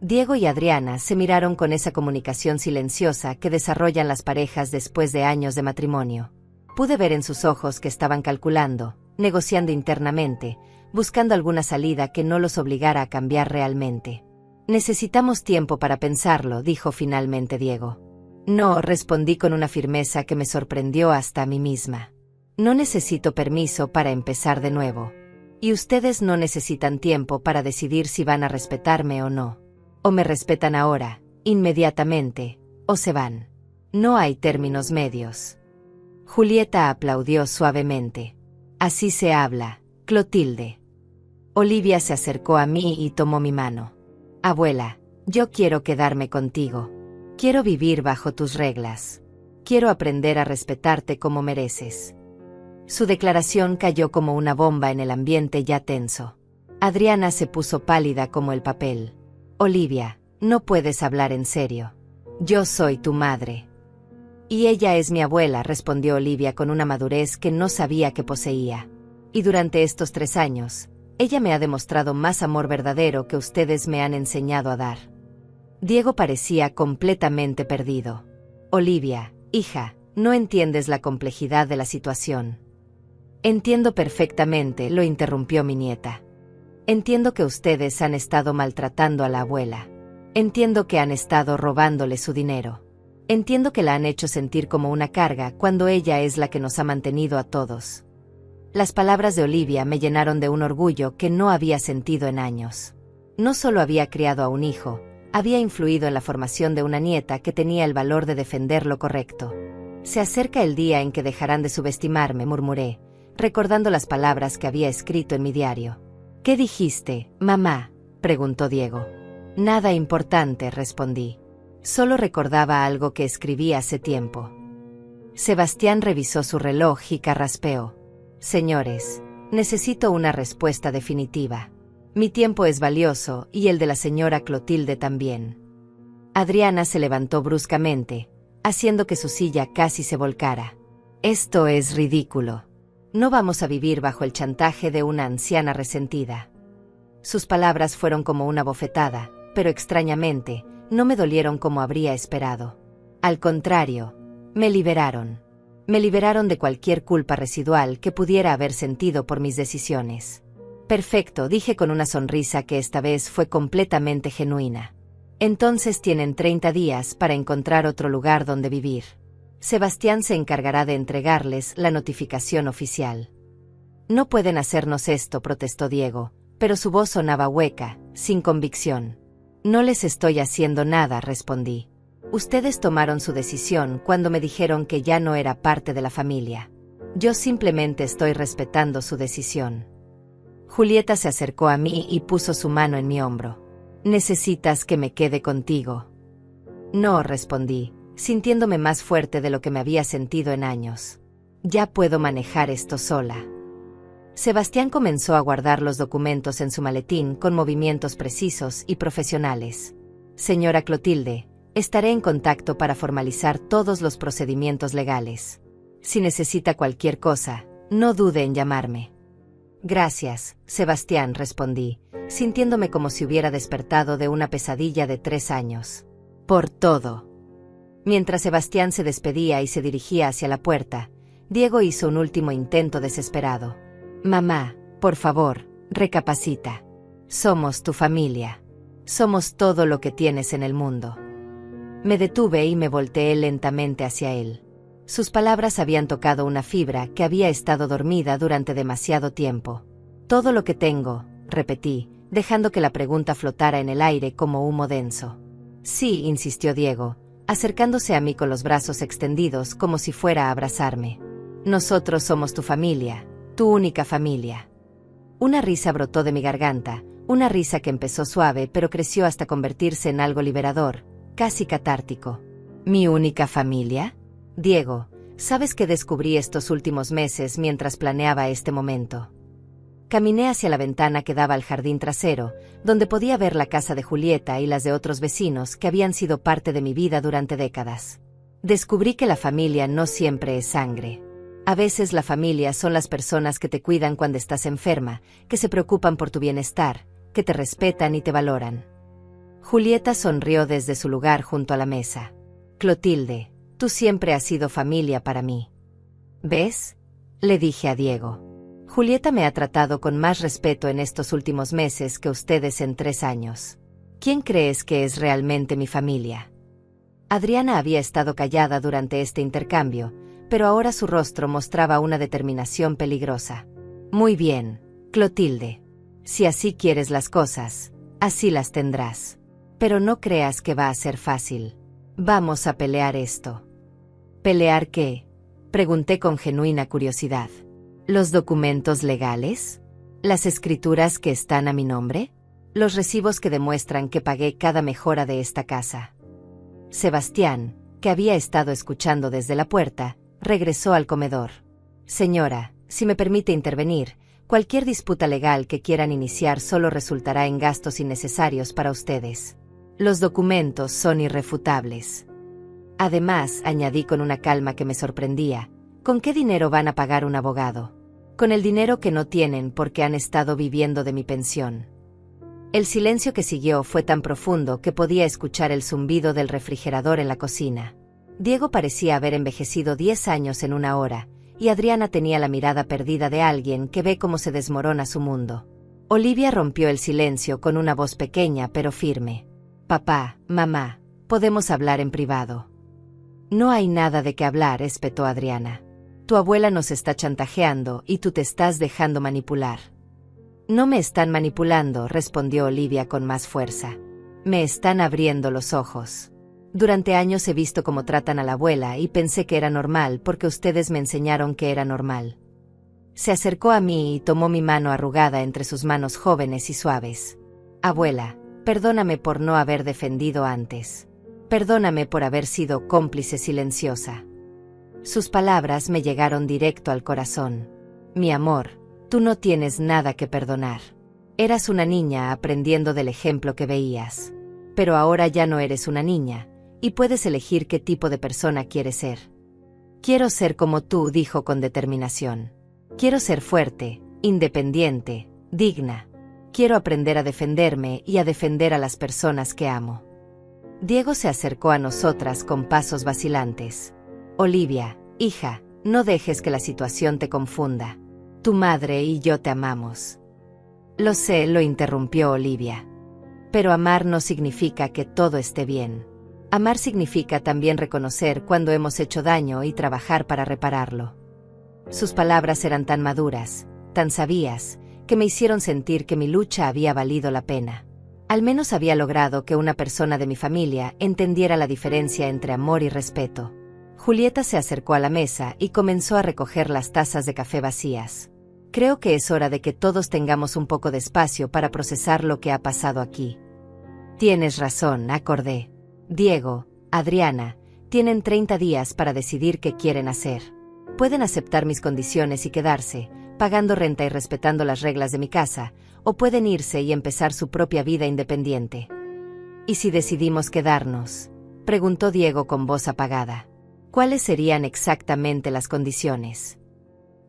Diego y Adriana se miraron con esa comunicación silenciosa que desarrollan las parejas después de años de matrimonio. Pude ver en sus ojos que estaban calculando, negociando internamente, buscando alguna salida que no los obligara a cambiar realmente. Necesitamos tiempo para pensarlo, dijo finalmente Diego. No, respondí con una firmeza que me sorprendió hasta a mí misma. No necesito permiso para empezar de nuevo. Y ustedes no necesitan tiempo para decidir si van a respetarme o no. O me respetan ahora, inmediatamente, o se van. No hay términos medios. Julieta aplaudió suavemente. Así se habla, Clotilde. Olivia se acercó a mí y tomó mi mano. Abuela, yo quiero quedarme contigo. Quiero vivir bajo tus reglas. Quiero aprender a respetarte como mereces. Su declaración cayó como una bomba en el ambiente ya tenso. Adriana se puso pálida como el papel. Olivia, no puedes hablar en serio. Yo soy tu madre. Y ella es mi abuela, respondió Olivia con una madurez que no sabía que poseía. Y durante estos 3 años, ella me ha demostrado más amor verdadero que ustedes me han enseñado a dar. Diego parecía completamente perdido. Olivia, hija, no entiendes la complejidad de la situación. Entiendo perfectamente, lo interrumpió mi nieta. Entiendo que ustedes han estado maltratando a la abuela. Entiendo que han estado robándole su dinero. Entiendo que la han hecho sentir como una carga cuando ella es la que nos ha mantenido a todos. Las palabras de Olivia me llenaron de un orgullo que no había sentido en años. No solo había criado a un hijo, había influido en la formación de una nieta que tenía el valor de defender lo correcto. Se acerca el día en que dejarán de subestimarme, murmuré, recordando las palabras que había escrito en mi diario. ¿Qué dijiste, mamá?, preguntó Diego. Nada importante, respondí. Solo recordaba algo que escribí hace tiempo. Sebastián revisó su reloj y carraspeó. Señores, necesito una respuesta definitiva. Mi tiempo es valioso y el de la señora Clotilde también. Adriana se levantó bruscamente, haciendo que su silla casi se volcara. Esto es ridículo. No vamos a vivir bajo el chantaje de una anciana resentida. Sus palabras fueron como una bofetada, pero extrañamente, no me dolieron como habría esperado. Al contrario, me liberaron. Me liberaron de cualquier culpa residual que pudiera haber sentido por mis decisiones. Perfecto, dije con una sonrisa que esta vez fue completamente genuina. Entonces tienen 30 días para encontrar otro lugar donde vivir. Sebastián se encargará de entregarles la notificación oficial. No pueden hacernos esto, protestó Diego, pero su voz sonaba hueca, sin convicción. No les estoy haciendo nada, respondí. Ustedes tomaron su decisión cuando me dijeron que ya no era parte de la familia. Yo simplemente estoy respetando su decisión. Julieta se acercó a mí y puso su mano en mi hombro. ¿Necesitas que me quede contigo? No, respondí, sintiéndome más fuerte de lo que me había sentido en años. Ya puedo manejar esto sola. Sebastián comenzó a guardar los documentos en su maletín con movimientos precisos y profesionales. Señora Clotilde, estaré en contacto para formalizar todos los procedimientos legales. Si necesita cualquier cosa, no dude en llamarme. Gracias, Sebastián, respondí, sintiéndome como si hubiera despertado de una pesadilla de 3 años. Por todo. Mientras Sebastián se despedía y se dirigía hacia la puerta, Diego hizo un último intento desesperado. Mamá, por favor, recapacita. Somos tu familia. Somos todo lo que tienes en el mundo. Me detuve y me volteé lentamente hacia él. Sus palabras habían tocado una fibra que había estado dormida durante demasiado tiempo. Todo lo que tengo, repetí, dejando que la pregunta flotara en el aire como humo denso. Sí, insistió Diego, acercándose a mí con los brazos extendidos como si fuera a abrazarme. Nosotros somos tu familia, tu única familia. Una risa brotó de mi garganta, una risa que empezó suave pero creció hasta convertirse en algo liberador, casi catártico. ¿Mi única familia? Diego, ¿sabes qué descubrí estos últimos meses mientras planeaba este momento? Caminé hacia la ventana que daba al jardín trasero, donde podía ver la casa de Julieta y las de otros vecinos que habían sido parte de mi vida durante décadas. Descubrí que la familia no siempre es sangre. A veces la familia son las personas que te cuidan cuando estás enferma, que se preocupan por tu bienestar, que te respetan y te valoran. Julieta sonrió desde su lugar junto a la mesa. Clotilde, tú siempre has sido familia para mí. ¿Ves? Le dije a Diego. Julieta me ha tratado con más respeto en estos últimos meses que ustedes en 3 años. ¿Quién crees que es realmente mi familia? Adriana había estado callada durante este intercambio, pero ahora su rostro mostraba una determinación peligrosa. Muy bien, Clotilde. Si así quieres las cosas, así las tendrás. Pero no creas que va a ser fácil. Vamos a pelear esto. ¿Pelear qué? Pregunté con genuina curiosidad. ¿Los documentos legales? ¿Las escrituras que están a mi nombre? ¿Los recibos que demuestran que pagué cada mejora de esta casa? Sebastián, que había estado escuchando desde la puerta, regresó al comedor. Señora, si me permite intervenir, cualquier disputa legal que quieran iniciar solo resultará en gastos innecesarios para ustedes. Los documentos son irrefutables. Además, añadí con una calma que me sorprendía, ¿con qué dinero van a pagar un abogado? Con el dinero que no tienen porque han estado viviendo de mi pensión. El silencio que siguió fue tan profundo que podía escuchar el zumbido del refrigerador en la cocina. Diego parecía haber envejecido 10 años en una hora, y Adriana tenía la mirada perdida de alguien que ve cómo se desmorona su mundo. Olivia rompió el silencio con una voz pequeña pero firme. Papá, mamá, podemos hablar en privado. No hay nada de qué hablar, espetó Adriana. Tu abuela nos está chantajeando y tú te estás dejando manipular. No me están manipulando, respondió Olivia con más fuerza. Me están abriendo los ojos. Durante años he visto cómo tratan a la abuela y pensé que era normal porque ustedes me enseñaron que era normal. Se acercó a mí y tomó mi mano arrugada entre sus manos jóvenes y suaves. Abuela, perdóname por no haber defendido antes. Perdóname por haber sido cómplice silenciosa. Sus palabras me llegaron directo al corazón. Mi amor, tú no tienes nada que perdonar. Eras una niña aprendiendo del ejemplo que veías. Pero ahora ya no eres una niña, y puedes elegir qué tipo de persona quieres ser. Quiero ser como tú, dijo con determinación. Quiero ser fuerte, independiente, digna. Quiero aprender a defenderme y a defender a las personas que amo. Diego se acercó a nosotras con pasos vacilantes. Olivia, hija, no dejes que la situación te confunda. Tu madre y yo te amamos. Lo sé, lo interrumpió Olivia. Pero amar no significa que todo esté bien. Amar significa también reconocer cuando hemos hecho daño y trabajar para repararlo. Sus palabras eran tan maduras, tan sabias, que me hicieron sentir que mi lucha había valido la pena. Al menos había logrado que una persona de mi familia entendiera la diferencia entre amor y respeto. Julieta se acercó a la mesa y comenzó a recoger las tazas de café vacías. Creo que es hora de que todos tengamos un poco de espacio para procesar lo que ha pasado aquí. Tienes razón, acordé. Diego, Adriana, tienen 30 días para decidir qué quieren hacer. Pueden aceptar mis condiciones y quedarse, pagando renta y respetando las reglas de mi casa, o pueden irse y empezar su propia vida independiente. ¿Y si decidimos quedarnos?, preguntó Diego con voz apagada. ¿Cuáles serían exactamente las condiciones?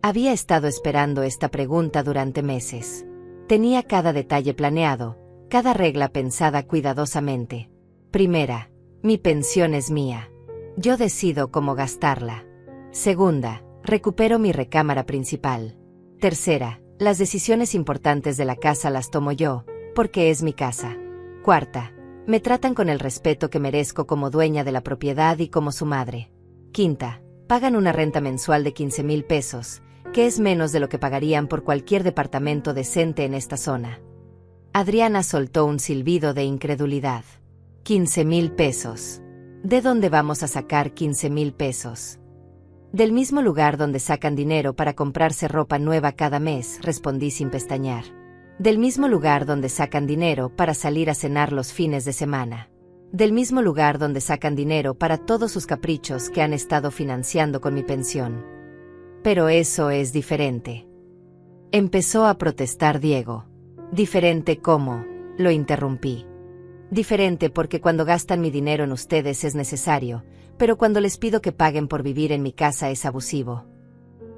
Había estado esperando esta pregunta durante meses. Tenía cada detalle planeado, cada regla pensada cuidadosamente. Primera, mi pensión es mía. Yo decido cómo gastarla. Segunda, recupero mi recámara principal. Tercera, las decisiones importantes de la casa las tomo yo, porque es mi casa. Cuarta, me tratan con el respeto que merezco como dueña de la propiedad y como su madre. Quinta, pagan una renta mensual de 15,000 pesos, que es menos de lo que pagarían por cualquier departamento decente en esta zona. Adriana soltó un silbido de incredulidad. 15,000 pesos. ¿De dónde vamos a sacar 15,000 pesos? Del mismo lugar donde sacan dinero para comprarse ropa nueva cada mes, respondí sin pestañear. Del mismo lugar donde sacan dinero para salir a cenar los fines de semana. Del mismo lugar donde sacan dinero para todos sus caprichos que han estado financiando con mi pensión. Pero eso es diferente. Empezó a protestar Diego. ¿Diferente cómo?, lo interrumpí. Diferente porque cuando gastan mi dinero en ustedes es necesario, pero cuando les pido que paguen por vivir en mi casa es abusivo.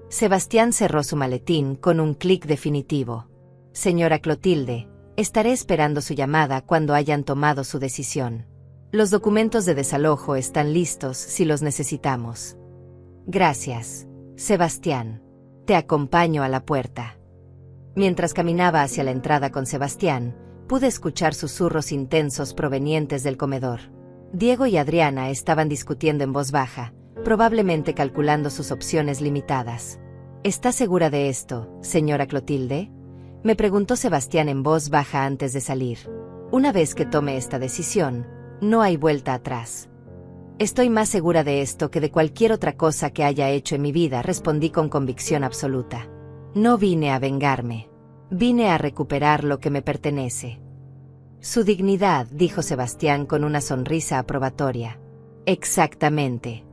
Sebastián cerró su maletín con un clic definitivo. Señora Clotilde, Estaré esperando su llamada cuando hayan tomado su decisión. Los documentos de desalojo están listos si los necesitamos. Gracias, Sebastián. Te acompaño a la puerta. Mientras caminaba hacia la entrada con Sebastián, pude escuchar susurros intensos provenientes del comedor. Diego y Adriana estaban discutiendo en voz baja, probablemente calculando sus opciones limitadas. ¿Está segura de esto, señora Clotilde?, me preguntó Sebastián en voz baja antes de salir. Una vez que tome esta decisión, no hay vuelta atrás. Estoy más segura de esto que de cualquier otra cosa que haya hecho en mi vida, respondí con convicción absoluta. No vine a vengarme. Vine a recuperar lo que me pertenece. Su dignidad, dijo Sebastián con una sonrisa aprobatoria. Exactamente.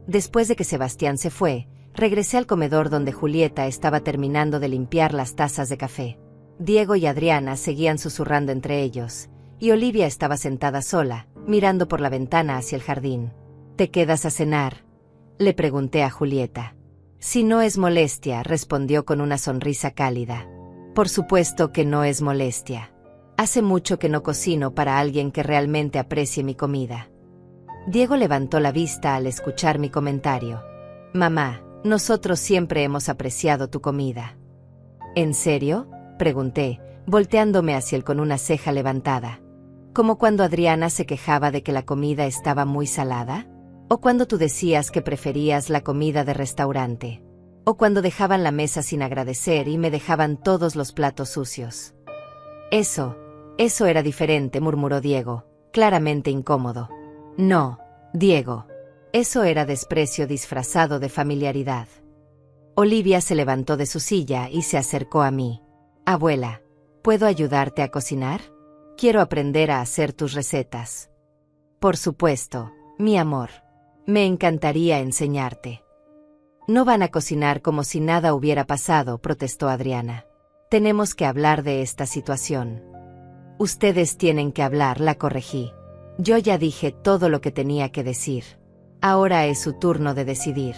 Después de que Sebastián se fue, regresé al comedor donde Julieta estaba terminando de limpiar las tazas de café. Diego y Adriana seguían susurrando entre ellos, y Olivia estaba sentada sola, mirando por la ventana hacia el jardín. ¿Te quedas a cenar?, le pregunté a Julieta. Si no es molestia, respondió con una sonrisa cálida. Por supuesto que no es molestia. Hace mucho que no cocino para alguien que realmente aprecie mi comida. Diego levantó la vista al escuchar mi comentario. Mamá, nosotros siempre hemos apreciado tu comida. ¿En serio?, pregunté, volteándome hacia él con una ceja levantada. ¿Como cuando Adriana se quejaba de que la comida estaba muy salada? ¿O cuando tú decías que preferías la comida de restaurante? ¿O cuando dejaban la mesa sin agradecer y me dejaban todos los platos sucios? Eso era diferente, murmuró Diego, claramente incómodo. No, Diego. Eso era desprecio disfrazado de familiaridad. Olivia se levantó de su silla y se acercó a mí. Abuela, ¿puedo ayudarte a cocinar? Quiero aprender a hacer tus recetas. Por supuesto, mi amor. Me encantaría enseñarte. No van a cocinar como si nada hubiera pasado, protestó Adriana. Tenemos que hablar de esta situación. Ustedes tienen que hablar, la corregí. Yo ya dije todo lo que tenía que decir. Ahora es su turno de decidir.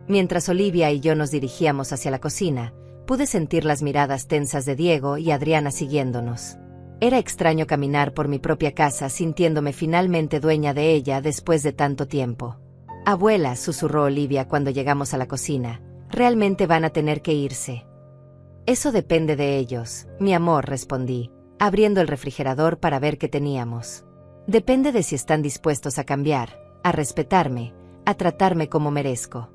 Mientras Olivia y yo nos dirigíamos hacia la cocina, pude sentir las miradas tensas de Diego y Adriana siguiéndonos. Era extraño caminar por mi propia casa sintiéndome finalmente dueña de ella después de tanto tiempo. Abuela, susurró Olivia cuando llegamos a la cocina, realmente van a tener que irse. Eso depende de ellos, mi amor, respondí, abriendo el refrigerador para ver qué teníamos. Depende de si están dispuestos a cambiar, a respetarme, a tratarme como merezco.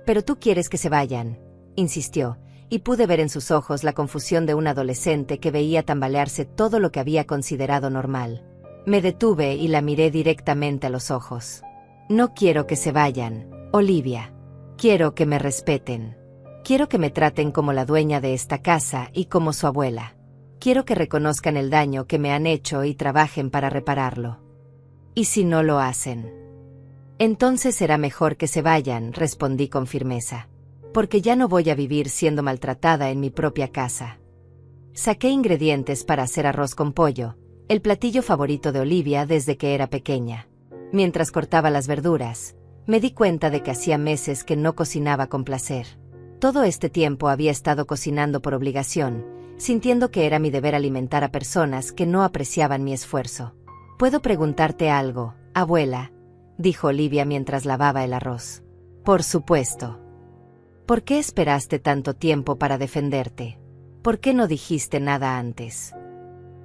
Pero tú quieres que se vayan, insistió, y pude ver en sus ojos la confusión de un adolescente que veía tambalearse todo lo que había considerado normal. Me detuve y la miré directamente a los ojos. No quiero que se vayan, Olivia. Quiero que me respeten. Quiero que me traten como la dueña de esta casa y como su abuela. Quiero que reconozcan el daño que me han hecho y trabajen para repararlo. ¿Y si no lo hacen? Entonces será mejor que se vayan, respondí con firmeza. Porque ya no voy a vivir siendo maltratada en mi propia casa. Saqué ingredientes para hacer arroz con pollo, el platillo favorito de Olivia desde que era pequeña. Mientras cortaba las verduras, me di cuenta de que hacía meses que no cocinaba con placer. Todo este tiempo había estado cocinando por obligación, sintiendo que era mi deber alimentar a personas que no apreciaban mi esfuerzo. ¿Puedo preguntarte algo, abuela?, dijo Olivia mientras lavaba el arroz. Por supuesto. ¿Por qué esperaste tanto tiempo para defenderte? ¿Por qué no dijiste nada antes?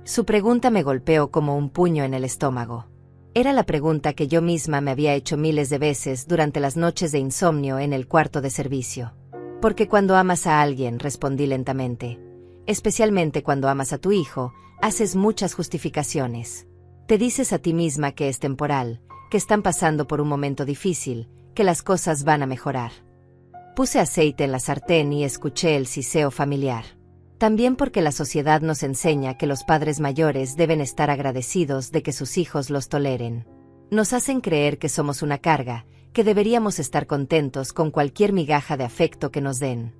Su pregunta me golpeó como un puño en el estómago. Era la pregunta que yo misma me había hecho miles de veces durante las noches de insomnio en el cuarto de servicio. Porque cuando amas a alguien, respondí lentamente, especialmente cuando amas a tu hijo, haces muchas justificaciones. Te dices a ti misma que es temporal, que están pasando por un momento difícil, que las cosas van a mejorar. Puse aceite en la sartén y escuché el siseo familiar. También porque la sociedad nos enseña que los padres mayores deben estar agradecidos de que sus hijos los toleren. Nos hacen creer que somos una carga, que deberíamos estar contentos con cualquier migaja de afecto que nos den.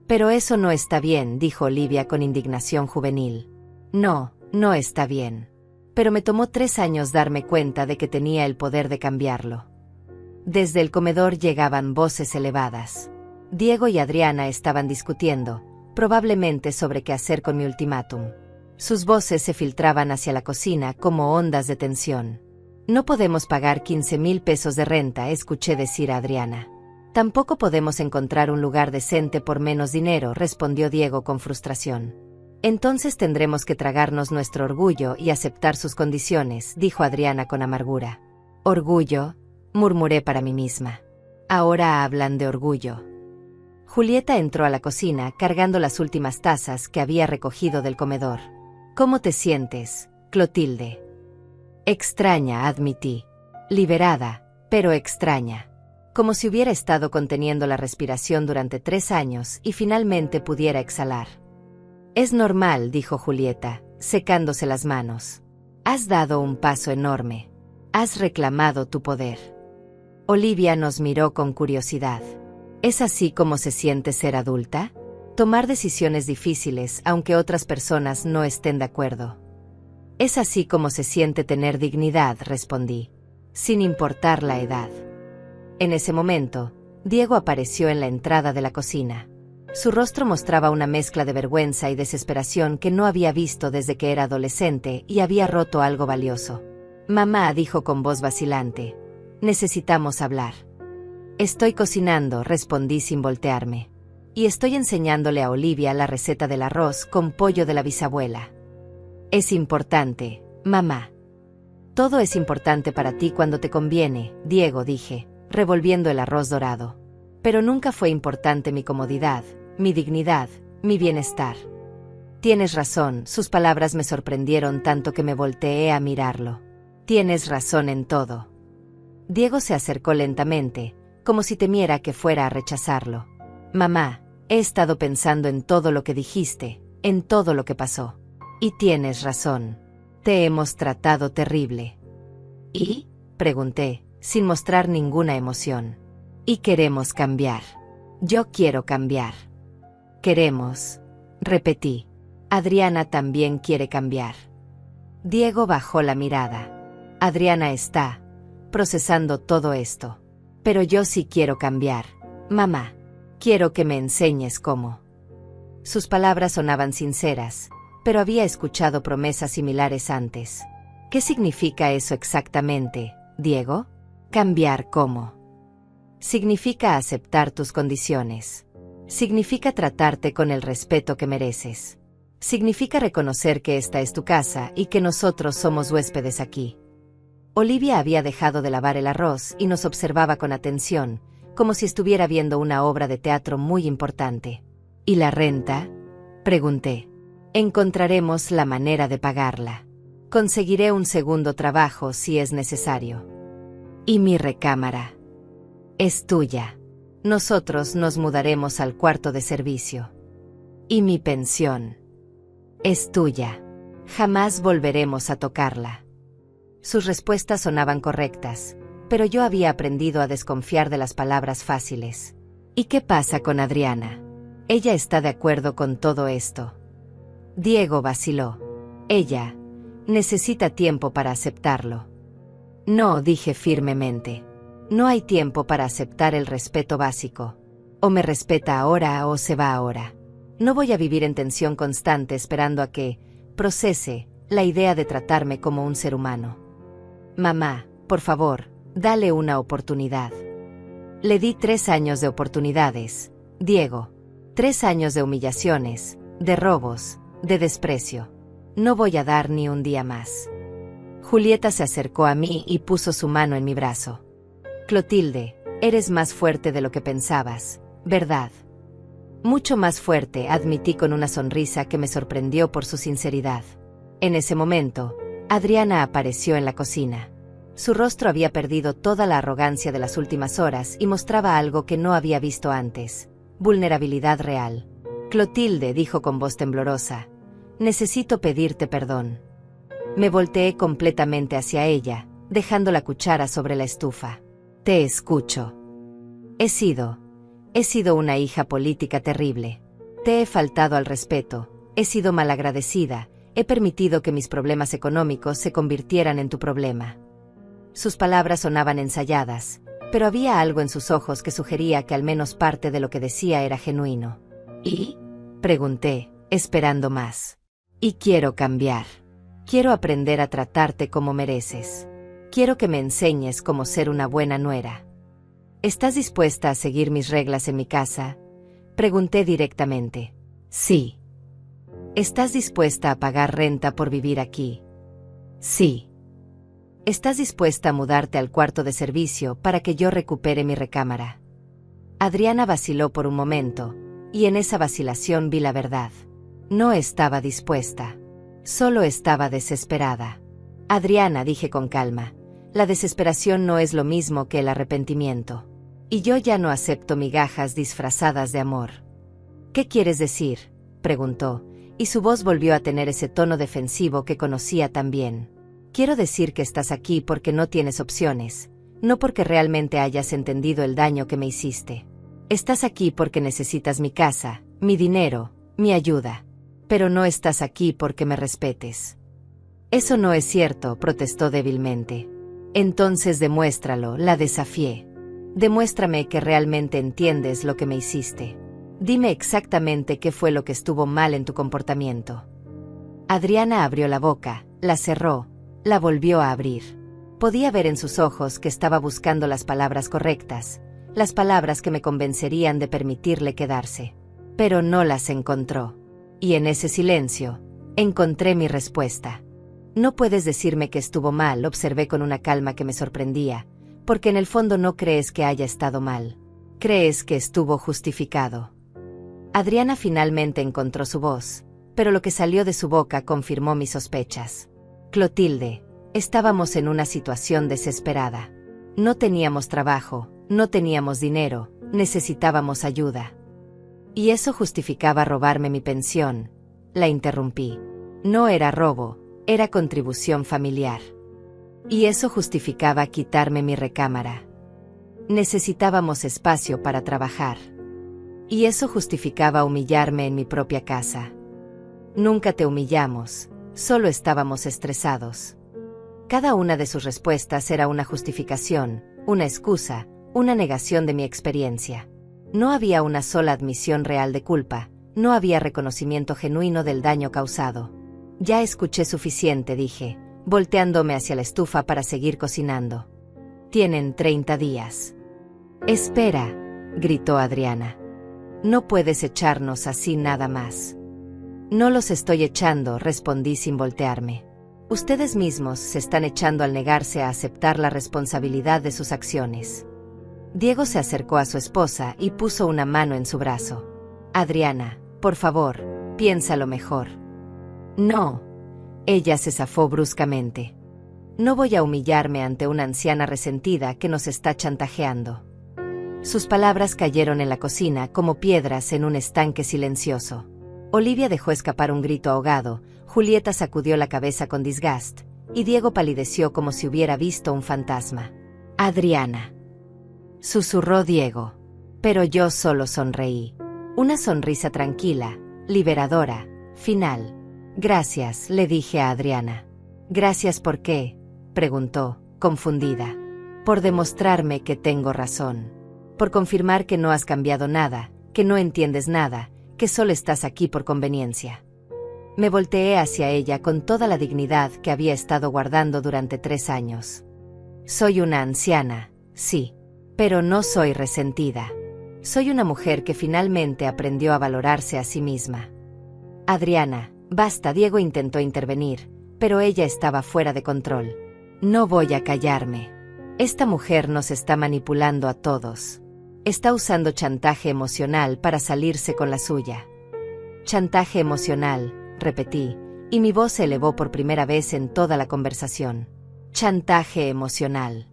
Pero eso no está bien, dijo Olivia con indignación juvenil. No, no está bien. Pero me tomó 3 años darme cuenta de que tenía el poder de cambiarlo. Desde el comedor llegaban voces elevadas. Diego y Adriana estaban discutiendo, probablemente sobre qué hacer con mi ultimátum. Sus voces se filtraban hacia la cocina como ondas de tensión. No podemos pagar 15,000 pesos de renta, escuché decir a Adriana. Tampoco podemos encontrar un lugar decente por menos dinero, respondió Diego con frustración. Entonces tendremos que tragarnos nuestro orgullo y aceptar sus condiciones, dijo Adriana con amargura. Orgullo, murmuré para mí misma. Ahora hablan de orgullo. Julieta entró a la cocina cargando las últimas tazas que había recogido del comedor. ¿Cómo te sientes, Clotilde? Extraña, admití. Liberada, pero extraña. Como si hubiera estado conteniendo la respiración durante 3 años y finalmente pudiera exhalar. Es normal, dijo Julieta, secándose las manos. Has dado un paso enorme. Has reclamado tu poder. Olivia nos miró con curiosidad. ¿Es así como se siente ser adulta? Tomar decisiones difíciles aunque otras personas no estén de acuerdo. Es así como se siente tener dignidad, respondí, sin importar la edad. En ese momento, Diego apareció en la entrada de la cocina. Su rostro mostraba una mezcla de vergüenza y desesperación que no había visto desde que era adolescente y había roto algo valioso. Mamá, dijo con voz vacilante, necesitamos hablar. Estoy cocinando, respondí sin voltearme. Y estoy enseñándole a Olivia la receta del arroz con pollo de la bisabuela. Es importante, mamá. Todo es importante para ti cuando te conviene, Diego, dije, revolviendo el arroz dorado. Pero nunca fue importante mi comodidad, mi dignidad, mi bienestar. Tienes razón, sus palabras me sorprendieron tanto que me volteé a mirarlo. Tienes razón en todo. Diego se acercó lentamente, como si temiera que fuera a rechazarlo. Mamá, he estado pensando en todo lo que dijiste, en todo lo que pasó. Y tienes razón. Te hemos tratado terrible. ¿Y? Pregunté, sin mostrar ninguna emoción. Y queremos cambiar. Yo quiero cambiar. Queremos, repetí. Adriana también quiere cambiar. Diego bajó la mirada. Adriana está procesando todo esto. Pero yo sí quiero cambiar. Mamá, quiero que me enseñes cómo. Sus palabras sonaban sinceras, pero había escuchado promesas similares antes. ¿Qué significa eso exactamente, Diego? ¿Cambiar cómo? Significa aceptar tus condiciones. Significa tratarte con el respeto que mereces. Significa reconocer que esta es tu casa y que nosotros somos huéspedes aquí. Olivia había dejado de lavar el arroz y nos observaba con atención, como si estuviera viendo una obra de teatro muy importante. ¿Y la renta? Pregunté. Encontraremos la manera de pagarla. Conseguiré un segundo trabajo si es necesario. ¿Y mi recámara? Es tuya. Nosotros nos mudaremos al cuarto de servicio. ¿Y mi pensión? Es tuya. Jamás volveremos a tocarla. Sus respuestas sonaban correctas, pero yo había aprendido a desconfiar de las palabras fáciles. ¿Y qué pasa con Adriana? Ella está de acuerdo con todo esto. Diego vaciló. Ella necesita tiempo para aceptarlo. No, dije firmemente. No hay tiempo para aceptar el respeto básico. O me respeta ahora o se va ahora. No voy a vivir en tensión constante esperando a que procese la idea de tratarme como un ser humano. Mamá, por favor, dale una oportunidad. Le di 3 años de oportunidades, Diego. 3 años de humillaciones, de robos, de desprecio. No voy a dar ni un día más. Julieta se acercó a mí y puso su mano en mi brazo. Clotilde, eres más fuerte de lo que pensabas, ¿verdad? Mucho más fuerte, admití con una sonrisa que me sorprendió por su sinceridad. En ese momento, Adriana apareció en la cocina. Su rostro había perdido toda la arrogancia de las últimas horas y mostraba algo que no había visto antes: vulnerabilidad real. Clotilde, dijo con voz temblorosa, necesito pedirte perdón. Me volteé completamente hacia ella, dejando la cuchara sobre la estufa. Te escucho. He sido una hija política terrible. Te he faltado al respeto, he sido malagradecida, he permitido que mis problemas económicos se convirtieran en tu problema. Sus palabras sonaban ensayadas, pero había algo en sus ojos que sugería que al menos parte de lo que decía era genuino. ¿Y? Pregunté, esperando más. Y quiero cambiar. Quiero aprender a tratarte como mereces. Quiero que me enseñes cómo ser una buena nuera. ¿Estás dispuesta a seguir mis reglas en mi casa? Pregunté directamente. Sí. ¿Estás dispuesta a pagar renta por vivir aquí? Sí. ¿Estás dispuesta a mudarte al cuarto de servicio para que yo recupere mi recámara? Adriana vaciló por un momento, y en esa vacilación vi la verdad. No estaba dispuesta. Solo estaba desesperada. Adriana, dije con calma, la desesperación no es lo mismo que el arrepentimiento. Y yo ya no acepto migajas disfrazadas de amor. ¿Qué quieres decir?, preguntó, y su voz volvió a tener ese tono defensivo que conocía tan bien. Quiero decir que estás aquí porque no tienes opciones, no porque realmente hayas entendido el daño que me hiciste. Estás aquí porque necesitas mi casa, mi dinero, mi ayuda. Pero no estás aquí porque me respetes. Eso no es cierto, protestó débilmente. Entonces demuéstralo, la desafié. Demuéstrame que realmente entiendes lo que me hiciste. Dime exactamente qué fue lo que estuvo mal en tu comportamiento. Adriana abrió la boca, la cerró, la volvió a abrir. Podía ver en sus ojos que estaba buscando las palabras correctas, las palabras que me convencerían de permitirle quedarse. Pero no las encontró. Y en ese silencio, encontré mi respuesta. No puedes decirme que estuvo mal, observé con una calma que me sorprendía, porque en el fondo no crees que haya estado mal. Crees que estuvo justificado. Adriana finalmente encontró su voz, pero lo que salió de su boca confirmó mis sospechas. Clotilde, estábamos en una situación desesperada. No teníamos trabajo, no teníamos dinero, necesitábamos ayuda. Y eso justificaba robarme mi pensión. La interrumpí. No era robo, era contribución familiar. Y eso justificaba quitarme mi recámara. Necesitábamos espacio para trabajar. Y eso justificaba humillarme en mi propia casa. Nunca te humillamos, solo estábamos estresados. Cada una de sus respuestas era una justificación, una excusa, una negación de mi experiencia. No había una sola admisión real de culpa, no había reconocimiento genuino del daño causado. Ya escuché suficiente, dije, volteándome hacia la estufa para seguir cocinando. Tienen 30 días. Espera, gritó Adriana. No puedes echarnos así nada más. No los estoy echando, respondí sin voltearme. Ustedes mismos se están echando al negarse a aceptar la responsabilidad de sus acciones. Diego se acercó a su esposa y puso una mano en su brazo. Adriana, por favor, piénsalo mejor. No. Ella se zafó bruscamente. No voy a humillarme ante una anciana resentida que nos está chantajeando. Sus palabras cayeron en la cocina como piedras en un estanque silencioso. Olivia dejó escapar un grito ahogado, Julieta sacudió la cabeza con disgust, y Diego palideció como si hubiera visto un fantasma. Adriana. Susurró Diego. Pero yo solo sonreí. Una sonrisa tranquila, liberadora, final. Gracias, le dije a Adriana. ¿Gracias por qué?, preguntó, confundida. Por demostrarme que tengo razón. Por confirmar que no has cambiado nada, que no entiendes nada, que solo estás aquí por conveniencia. Me volteé hacia ella con toda la dignidad que había estado guardando durante 3 años. Soy una anciana, sí, pero no soy resentida. Soy una mujer que finalmente aprendió a valorarse a sí misma. Adriana, basta, Diego intentó intervenir, pero ella estaba fuera de control. No voy a callarme. Esta mujer nos está manipulando a todos. Está usando chantaje emocional para salirse con la suya. Chantaje emocional, repetí, y mi voz se elevó por primera vez en toda la conversación. Chantaje emocional.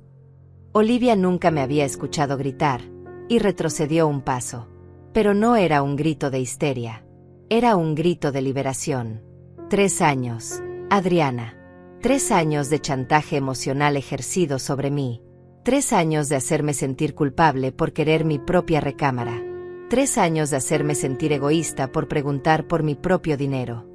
Olivia nunca me había escuchado gritar, y retrocedió un paso. Pero no era un grito de histeria. Era un grito de liberación. 3 años, Adriana. 3 años de chantaje emocional ejercido sobre mí. 3 años de hacerme sentir culpable por querer mi propia recámara. 3 años de hacerme sentir egoísta por preguntar por mi propio dinero.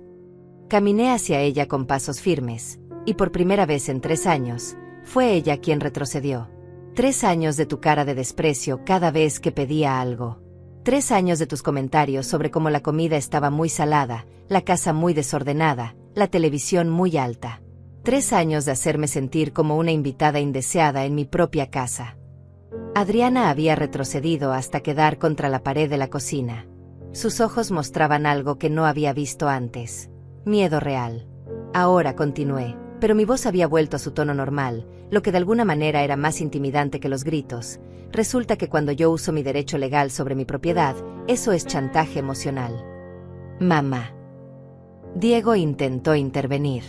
Caminé hacia ella con pasos firmes, y por primera vez en 3 años, fue ella quien retrocedió. 3 años de tu cara de desprecio cada vez que pedía algo. 3 años de tus comentarios sobre cómo la comida estaba muy salada, la casa muy desordenada, la televisión muy alta. 3 años de hacerme sentir como una invitada indeseada en mi propia casa. Adriana había retrocedido hasta quedar contra la pared de la cocina. Sus ojos mostraban algo que no había visto antes. Miedo real. Ahora continué, pero mi voz había vuelto a su tono normal, lo que de alguna manera era más intimidante que los gritos. Resulta que cuando yo uso mi derecho legal sobre mi propiedad, eso es chantaje emocional. Mamá. Diego intentó intervenir.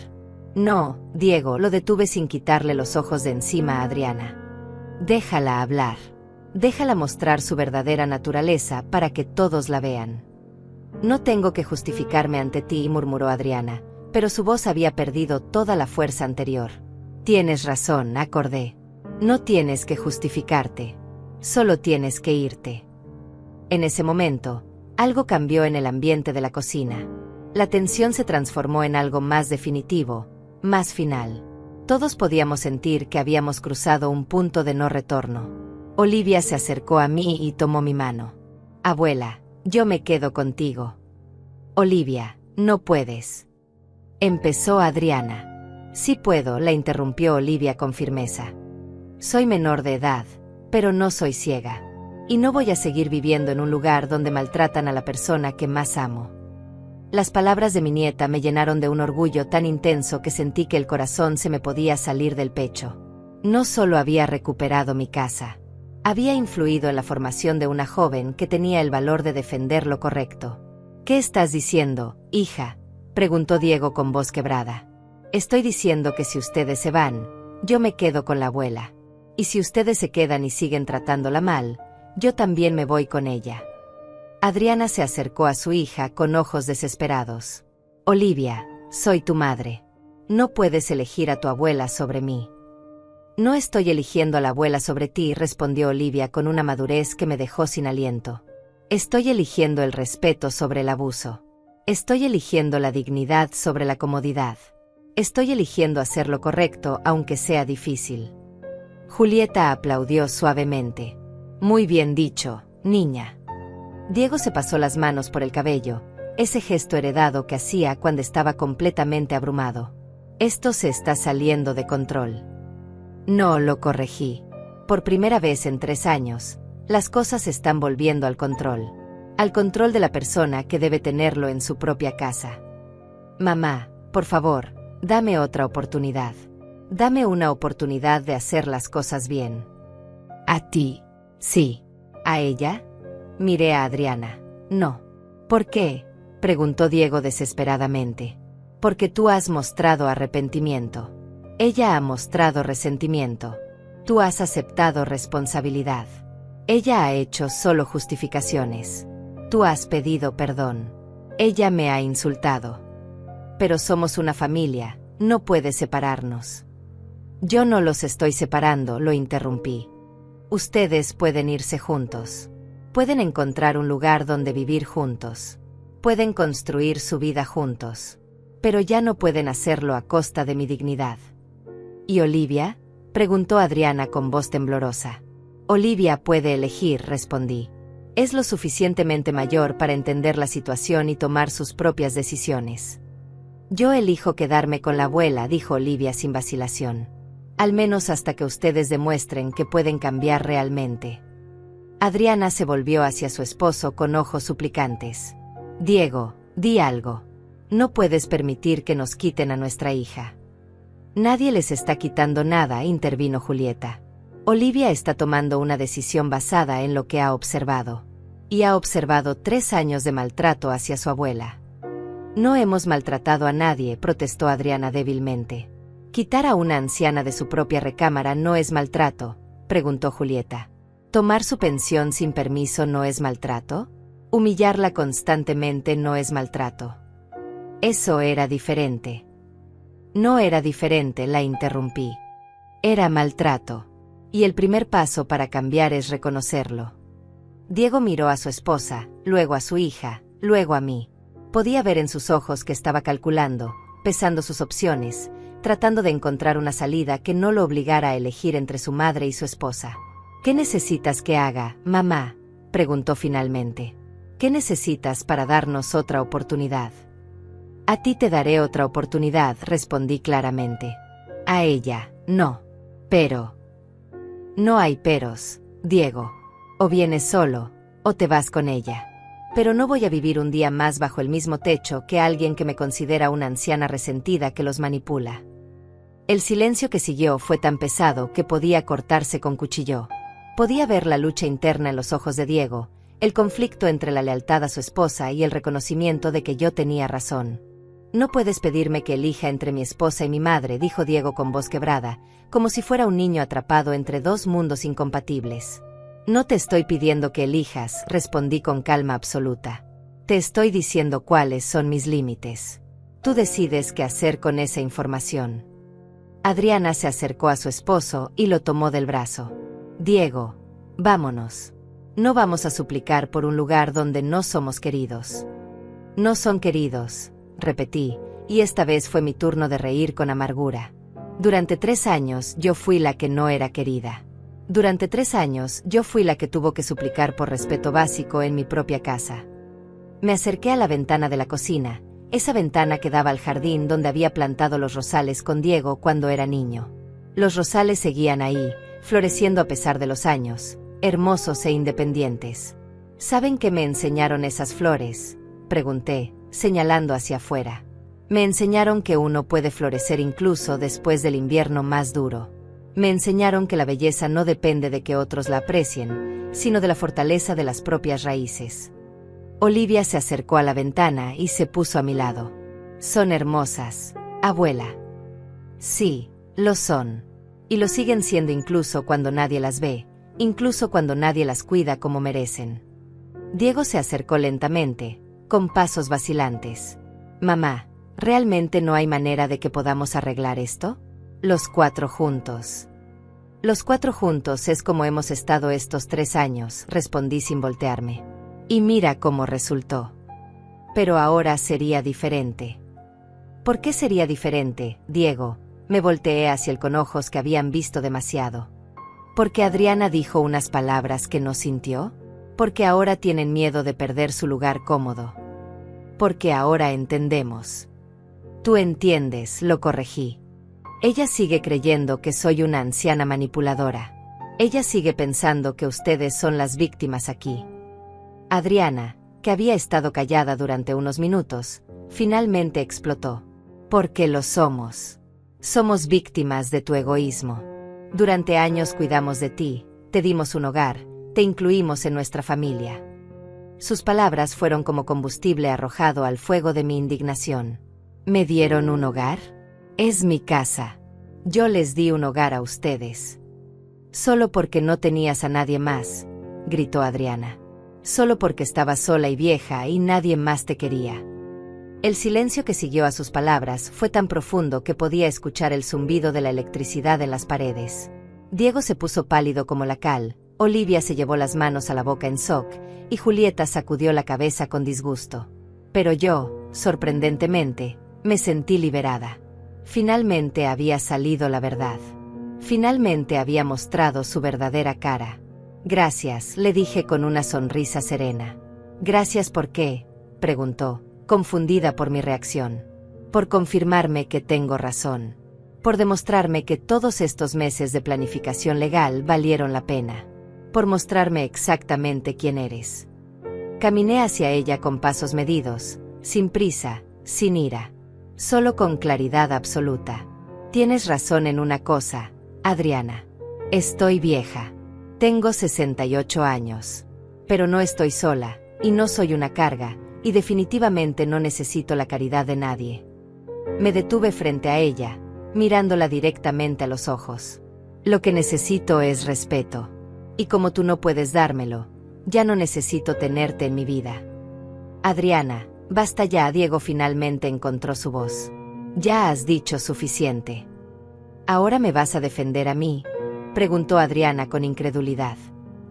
No, Diego, lo detuve sin quitarle los ojos de encima a Adriana. Déjala hablar. Déjala mostrar su verdadera naturaleza para que todos la vean. No tengo que justificarme ante ti, murmuró Adriana, pero su voz había perdido toda la fuerza anterior. Tienes razón, acordé. No tienes que justificarte. Solo tienes que irte. En ese momento, algo cambió en el ambiente de la cocina. La tensión se transformó en algo más definitivo, más final. Todos podíamos sentir que habíamos cruzado un punto de no retorno. Olivia se acercó a mí y tomó mi mano. Abuela, yo me quedo contigo. Olivia, no puedes. Empezó Adriana. Sí puedo, la interrumpió Olivia con firmeza. Soy menor de edad, pero no soy ciega. Y no voy a seguir viviendo en un lugar donde maltratan a la persona que más amo. Las palabras de mi nieta me llenaron de un orgullo tan intenso que sentí que el corazón se me podía salir del pecho. No solo había recuperado mi casa, había influido en la formación de una joven que tenía el valor de defender lo correcto. ¿Qué estás diciendo, hija?, preguntó Diego con voz quebrada. Estoy diciendo que si ustedes se van, yo me quedo con la abuela. Y si ustedes se quedan y siguen tratándola mal, yo también me voy con ella. Adriana se acercó a su hija con ojos desesperados. Olivia, soy tu madre. No puedes elegir a tu abuela sobre mí. No estoy eligiendo a la abuela sobre ti, respondió Olivia con una madurez que me dejó sin aliento. Estoy eligiendo el respeto sobre el abuso. Estoy eligiendo la dignidad sobre la comodidad. Estoy eligiendo hacer lo correcto aunque sea difícil. Julieta aplaudió suavemente. Muy bien dicho, niña. Diego se pasó las manos por el cabello, ese gesto heredado que hacía cuando estaba completamente abrumado. Esto se está saliendo de control. No, lo corregí. Por primera vez en 3 años, las cosas se están volviendo al control de la persona que debe tenerlo en su propia casa. Mamá, por favor, dame otra oportunidad. Dame una oportunidad de hacer las cosas bien. ¿A ti? Sí. ¿A ella? Miré a Adriana. No. ¿Por qué?, preguntó Diego desesperadamente. Porque tú has mostrado arrepentimiento. Ella ha mostrado resentimiento. Tú has aceptado responsabilidad. Ella ha hecho solo justificaciones. Tú has pedido perdón. Ella me ha insultado. Pero somos una familia, no puedes separarnos. Yo no los estoy separando, lo interrumpí. Ustedes pueden irse juntos. Pueden encontrar un lugar donde vivir juntos. Pueden construir su vida juntos. Pero ya no pueden hacerlo a costa de mi dignidad. ¿Y Olivia?, preguntó Adriana con voz temblorosa. Olivia puede elegir, respondí. Es lo suficientemente mayor para entender la situación y tomar sus propias decisiones. Yo elijo quedarme con la abuela, dijo Olivia sin vacilación. Al menos hasta que ustedes demuestren que pueden cambiar realmente. Adriana se volvió hacia su esposo con ojos suplicantes. Diego, di algo. No puedes permitir que nos quiten a nuestra hija. Nadie les está quitando nada, intervino Julieta. Olivia está tomando una decisión basada en lo que ha observado. Y ha observado 3 años de maltrato hacia su abuela. No hemos maltratado a nadie, protestó Adriana débilmente. ¿Quitar a una anciana de su propia recámara no es maltrato?, preguntó Julieta. ¿Tomar su pensión sin permiso no es maltrato? ¿Humillarla constantemente no es maltrato? Eso era diferente. No era diferente, la interrumpí. Era maltrato. Y el primer paso para cambiar es reconocerlo. Diego miró a su esposa, luego a su hija, luego a mí. Podía ver en sus ojos que estaba calculando, pesando sus opciones, tratando de encontrar una salida que no lo obligara a elegir entre su madre y su esposa. ¿Qué necesitas que haga, mamá?, preguntó finalmente. ¿Qué necesitas para darnos otra oportunidad? A ti te daré otra oportunidad, respondí claramente. A ella, no. Pero. No hay peros, Diego. O vienes solo, o te vas con ella. Pero no voy a vivir un día más bajo el mismo techo que alguien que me considera una anciana resentida que los manipula. El silencio que siguió fue tan pesado que podía cortarse con cuchillo. Podía ver la lucha interna en los ojos de Diego, el conflicto entre la lealtad a su esposa y el reconocimiento de que yo tenía razón. No puedes pedirme que elija entre mi esposa y mi madre, dijo Diego con voz quebrada, como si fuera un niño atrapado entre dos mundos incompatibles. No te estoy pidiendo que elijas, respondí con calma absoluta. Te estoy diciendo cuáles son mis límites. Tú decides qué hacer con esa información. Adriana se acercó a su esposo y lo tomó del brazo. Diego, vámonos. No vamos a suplicar por un lugar donde no somos queridos. No son queridos, repetí, y esta vez fue mi turno de reír con amargura. Durante 3 años yo fui la que no era querida. Durante 3 años yo fui la que tuvo que suplicar por respeto básico en mi propia casa. Me acerqué a la ventana de la cocina, esa ventana que daba al jardín donde había plantado los rosales con Diego cuando era niño. Los rosales seguían ahí, floreciendo a pesar de los años, hermosos e independientes. ¿Saben qué me enseñaron esas flores?, pregunté, señalando hacia afuera. Me enseñaron que uno puede florecer incluso después del invierno más duro. Me enseñaron que la belleza no depende de que otros la aprecien, sino de la fortaleza de las propias raíces. Olivia se acercó a la ventana y se puso a mi lado. Son hermosas, abuela. Sí, lo son. Y lo siguen siendo incluso cuando nadie las ve, incluso cuando nadie las cuida como merecen. Diego se acercó lentamente, con pasos vacilantes. Mamá, ¿realmente no hay manera de que podamos arreglar esto? Los 4 juntos. Los 4 juntos es como hemos estado estos 3 años, respondí sin voltearme. Y mira cómo resultó. Pero ahora sería diferente. ¿Por qué sería diferente, Diego? Me volteé hacia él con ojos que habían visto demasiado. ¿Porque Adriana dijo unas palabras que no sintió? ¿Porque ahora tienen miedo de perder su lugar cómodo? Porque ahora entendemos. Tú entiendes, lo corregí. Ella sigue creyendo que soy una anciana manipuladora. Ella sigue pensando que ustedes son las víctimas aquí. Adriana, que había estado callada durante unos minutos, finalmente explotó. Porque lo somos. Somos víctimas de tu egoísmo. Durante años cuidamos de ti, te dimos un hogar, te incluimos en nuestra familia. Sus palabras fueron como combustible arrojado al fuego de mi indignación. ¿Me dieron un hogar? Es mi casa. Yo les di un hogar a ustedes. Solo porque no tenías a nadie más, gritó Adriana. Solo porque estabas sola y vieja y nadie más te quería. El silencio que siguió a sus palabras fue tan profundo que podía escuchar el zumbido de la electricidad en las paredes. Diego se puso pálido como la cal, Olivia se llevó las manos a la boca en shock, y Julieta sacudió la cabeza con disgusto. Pero yo, sorprendentemente, me sentí liberada. Finalmente había salido la verdad. Finalmente había mostrado su verdadera cara. Gracias, le dije con una sonrisa serena. ¿Gracias por qué?, preguntó, confundida por mi reacción. Por confirmarme que tengo razón. Por demostrarme que todos estos meses de planificación legal valieron la pena. Por mostrarme exactamente quién eres. Caminé hacia ella con pasos medidos, sin prisa, sin ira. Solo con claridad absoluta. Tienes razón en una cosa, Adriana. Estoy vieja. Tengo 68 años. Pero no estoy sola, y no soy una carga, y definitivamente no necesito la caridad de nadie. Me detuve frente a ella, mirándola directamente a los ojos. Lo que necesito es respeto. Y como tú no puedes dármelo, ya no necesito tenerte en mi vida. Adriana, basta ya. Diego finalmente encontró su voz. Ya has dicho suficiente. ¿Ahora me vas a defender a mí?, preguntó Adriana con incredulidad.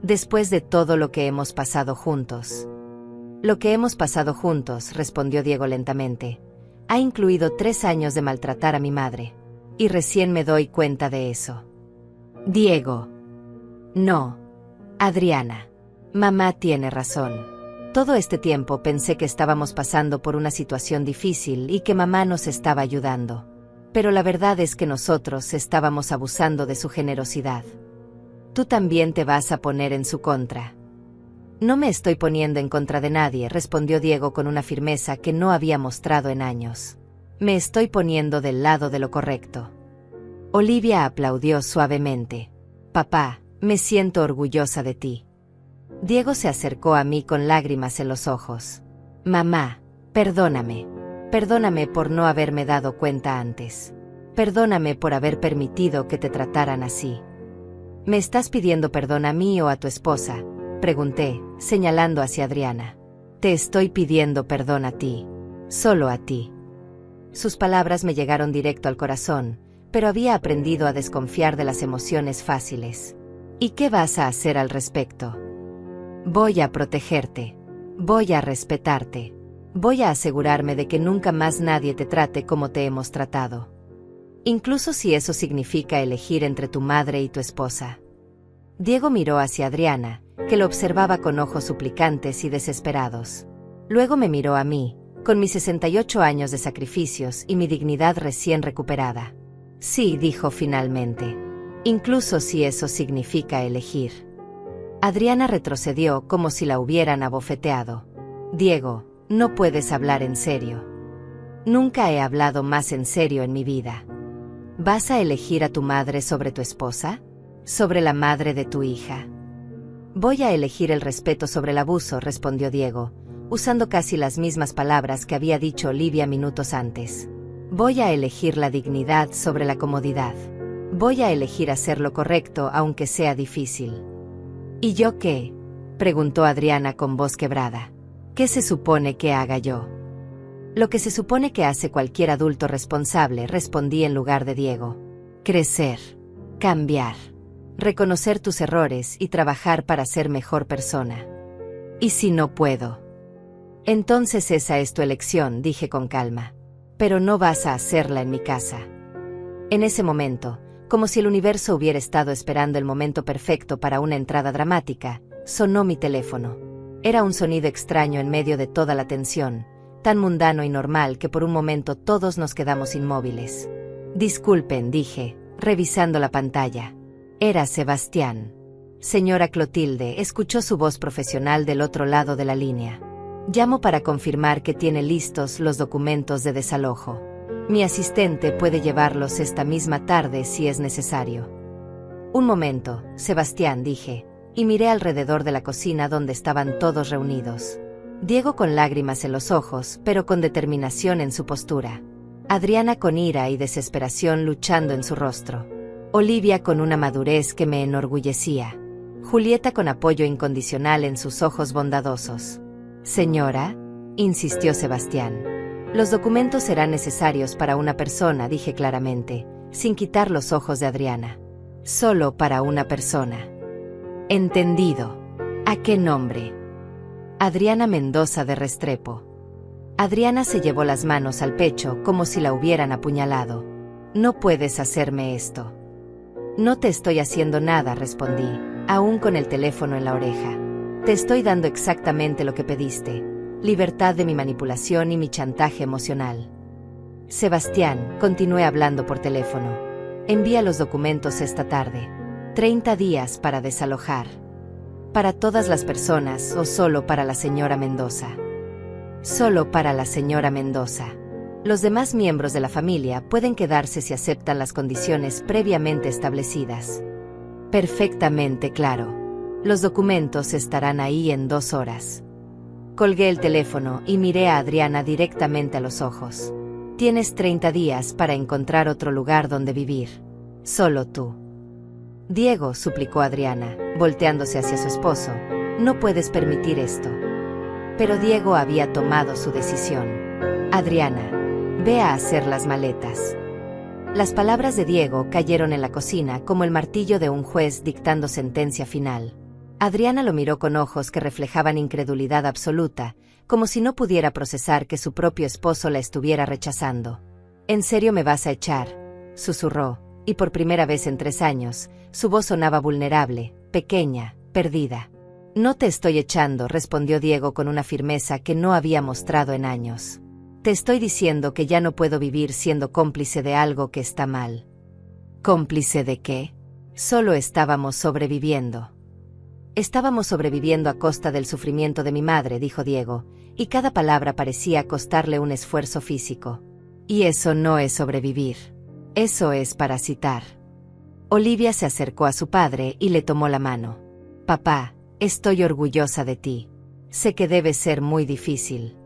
Después de todo lo que hemos pasado juntos. Lo que hemos pasado juntos, respondió Diego lentamente, ha incluido 3 años de maltratar a mi madre. Y recién me doy cuenta de eso. Diego. No. Adriana. Mamá tiene razón. Todo este tiempo pensé que estábamos pasando por una situación difícil y que mamá nos estaba ayudando. Pero la verdad es que nosotros estábamos abusando de su generosidad. Tú también te vas a poner en su contra. No me estoy poniendo en contra de nadie, respondió Diego con una firmeza que no había mostrado en años. Me estoy poniendo del lado de lo correcto. Olivia aplaudió suavemente. Papá, me siento orgullosa de ti. Diego se acercó a mí con lágrimas en los ojos. Mamá, perdóname. Perdóname por no haberme dado cuenta antes. Perdóname por haber permitido que te trataran así. ¿Me estás pidiendo perdón a mí o a tu esposa?, pregunté, señalando hacia Adriana. Te estoy pidiendo perdón a ti. Solo a ti. Sus palabras me llegaron directo al corazón, pero había aprendido a desconfiar de las emociones fáciles. ¿Y qué vas a hacer al respecto? Voy a protegerte. Voy a respetarte. Voy a asegurarme de que nunca más nadie te trate como te hemos tratado. Incluso si eso significa elegir entre tu madre y tu esposa. Diego miró hacia Adriana, que lo observaba con ojos suplicantes y desesperados. Luego me miró a mí, con mis 68 años de sacrificios y mi dignidad recién recuperada. Sí, dijo finalmente. Incluso si eso significa elegir. Adriana retrocedió como si la hubieran abofeteado. Diego, no puedes hablar en serio. Nunca he hablado más en serio en mi vida. ¿Vas a elegir a tu madre sobre tu esposa? ¿Sobre la madre de tu hija? Voy a elegir el respeto sobre el abuso, respondió Diego, usando casi las mismas palabras que había dicho Olivia minutos antes. Voy a elegir la dignidad sobre la comodidad. Voy a elegir hacer lo correcto aunque sea difícil. ¿Y yo qué?, preguntó Adriana con voz quebrada. ¿Qué se supone que haga yo? Lo que se supone que hace cualquier adulto responsable, respondí en lugar de Diego. Crecer. Cambiar. Reconocer tus errores y trabajar para ser mejor persona. ¿Y si no puedo? Entonces esa es tu elección, dije con calma. Pero no vas a hacerla en mi casa. En ese momento, como si el universo hubiera estado esperando el momento perfecto para una entrada dramática, sonó mi teléfono. Era un sonido extraño en medio de toda la tensión, tan mundano y normal que por un momento todos nos quedamos inmóviles. Disculpen, dije, revisando la pantalla. Era Sebastián. Señora Clotilde, escuchó su voz profesional del otro lado de la línea. Llamo para confirmar que tiene listos los documentos de desalojo. Mi asistente puede llevarlos esta misma tarde si es necesario. Un momento, Sebastián, dije, y miré alrededor de la cocina donde estaban todos reunidos. Diego con lágrimas en los ojos, pero con determinación en su postura. Adriana con ira y desesperación luchando en su rostro. Olivia con una madurez que me enorgullecía. Julieta con apoyo incondicional en sus ojos bondadosos. Señora, insistió Sebastián. Los documentos serán necesarios para una persona, dije claramente, sin quitar los ojos de Adriana. Solo para una persona. Entendido. ¿A qué nombre? Adriana Mendoza de Restrepo. Adriana se llevó las manos al pecho como si la hubieran apuñalado. No puedes hacerme esto. No te estoy haciendo nada, respondí, aún con el teléfono en la oreja. Te estoy dando exactamente lo que pediste. Libertad de mi manipulación y mi chantaje emocional. Sebastián, continué hablando por teléfono. Envía los documentos esta tarde. 30 días para desalojar. ¿Para todas las personas o solo para la señora Mendoza? Solo para la señora Mendoza. Los demás miembros de la familia pueden quedarse si aceptan las condiciones previamente establecidas. Perfectamente claro. Los documentos estarán ahí en 2 horas. Colgué el teléfono y miré a Adriana directamente a los ojos. Tienes 30 días para encontrar otro lugar donde vivir. Solo tú. Diego, suplicó Adriana, volteándose hacia su esposo, no puedes permitir esto. Pero Diego había tomado su decisión. Adriana, ve a hacer las maletas. Las palabras de Diego cayeron en la cocina como el martillo de un juez dictando sentencia final. Adriana lo miró con ojos que reflejaban incredulidad absoluta, como si no pudiera procesar que su propio esposo la estuviera rechazando. ¿En serio me vas a echar?, susurró, y por primera vez en 3 años, su voz sonaba vulnerable, pequeña, perdida. No te estoy echando, respondió Diego con una firmeza que no había mostrado en años. Te estoy diciendo que ya no puedo vivir siendo cómplice de algo que está mal. ¿Cómplice de qué? Solo estábamos sobreviviendo. Estábamos sobreviviendo a costa del sufrimiento de mi madre, dijo Diego, y cada palabra parecía costarle un esfuerzo físico. Y eso no es sobrevivir. Eso es parasitar. Olivia se acercó a su padre y le tomó la mano. Papá, estoy orgullosa de ti. Sé que debe ser muy difícil.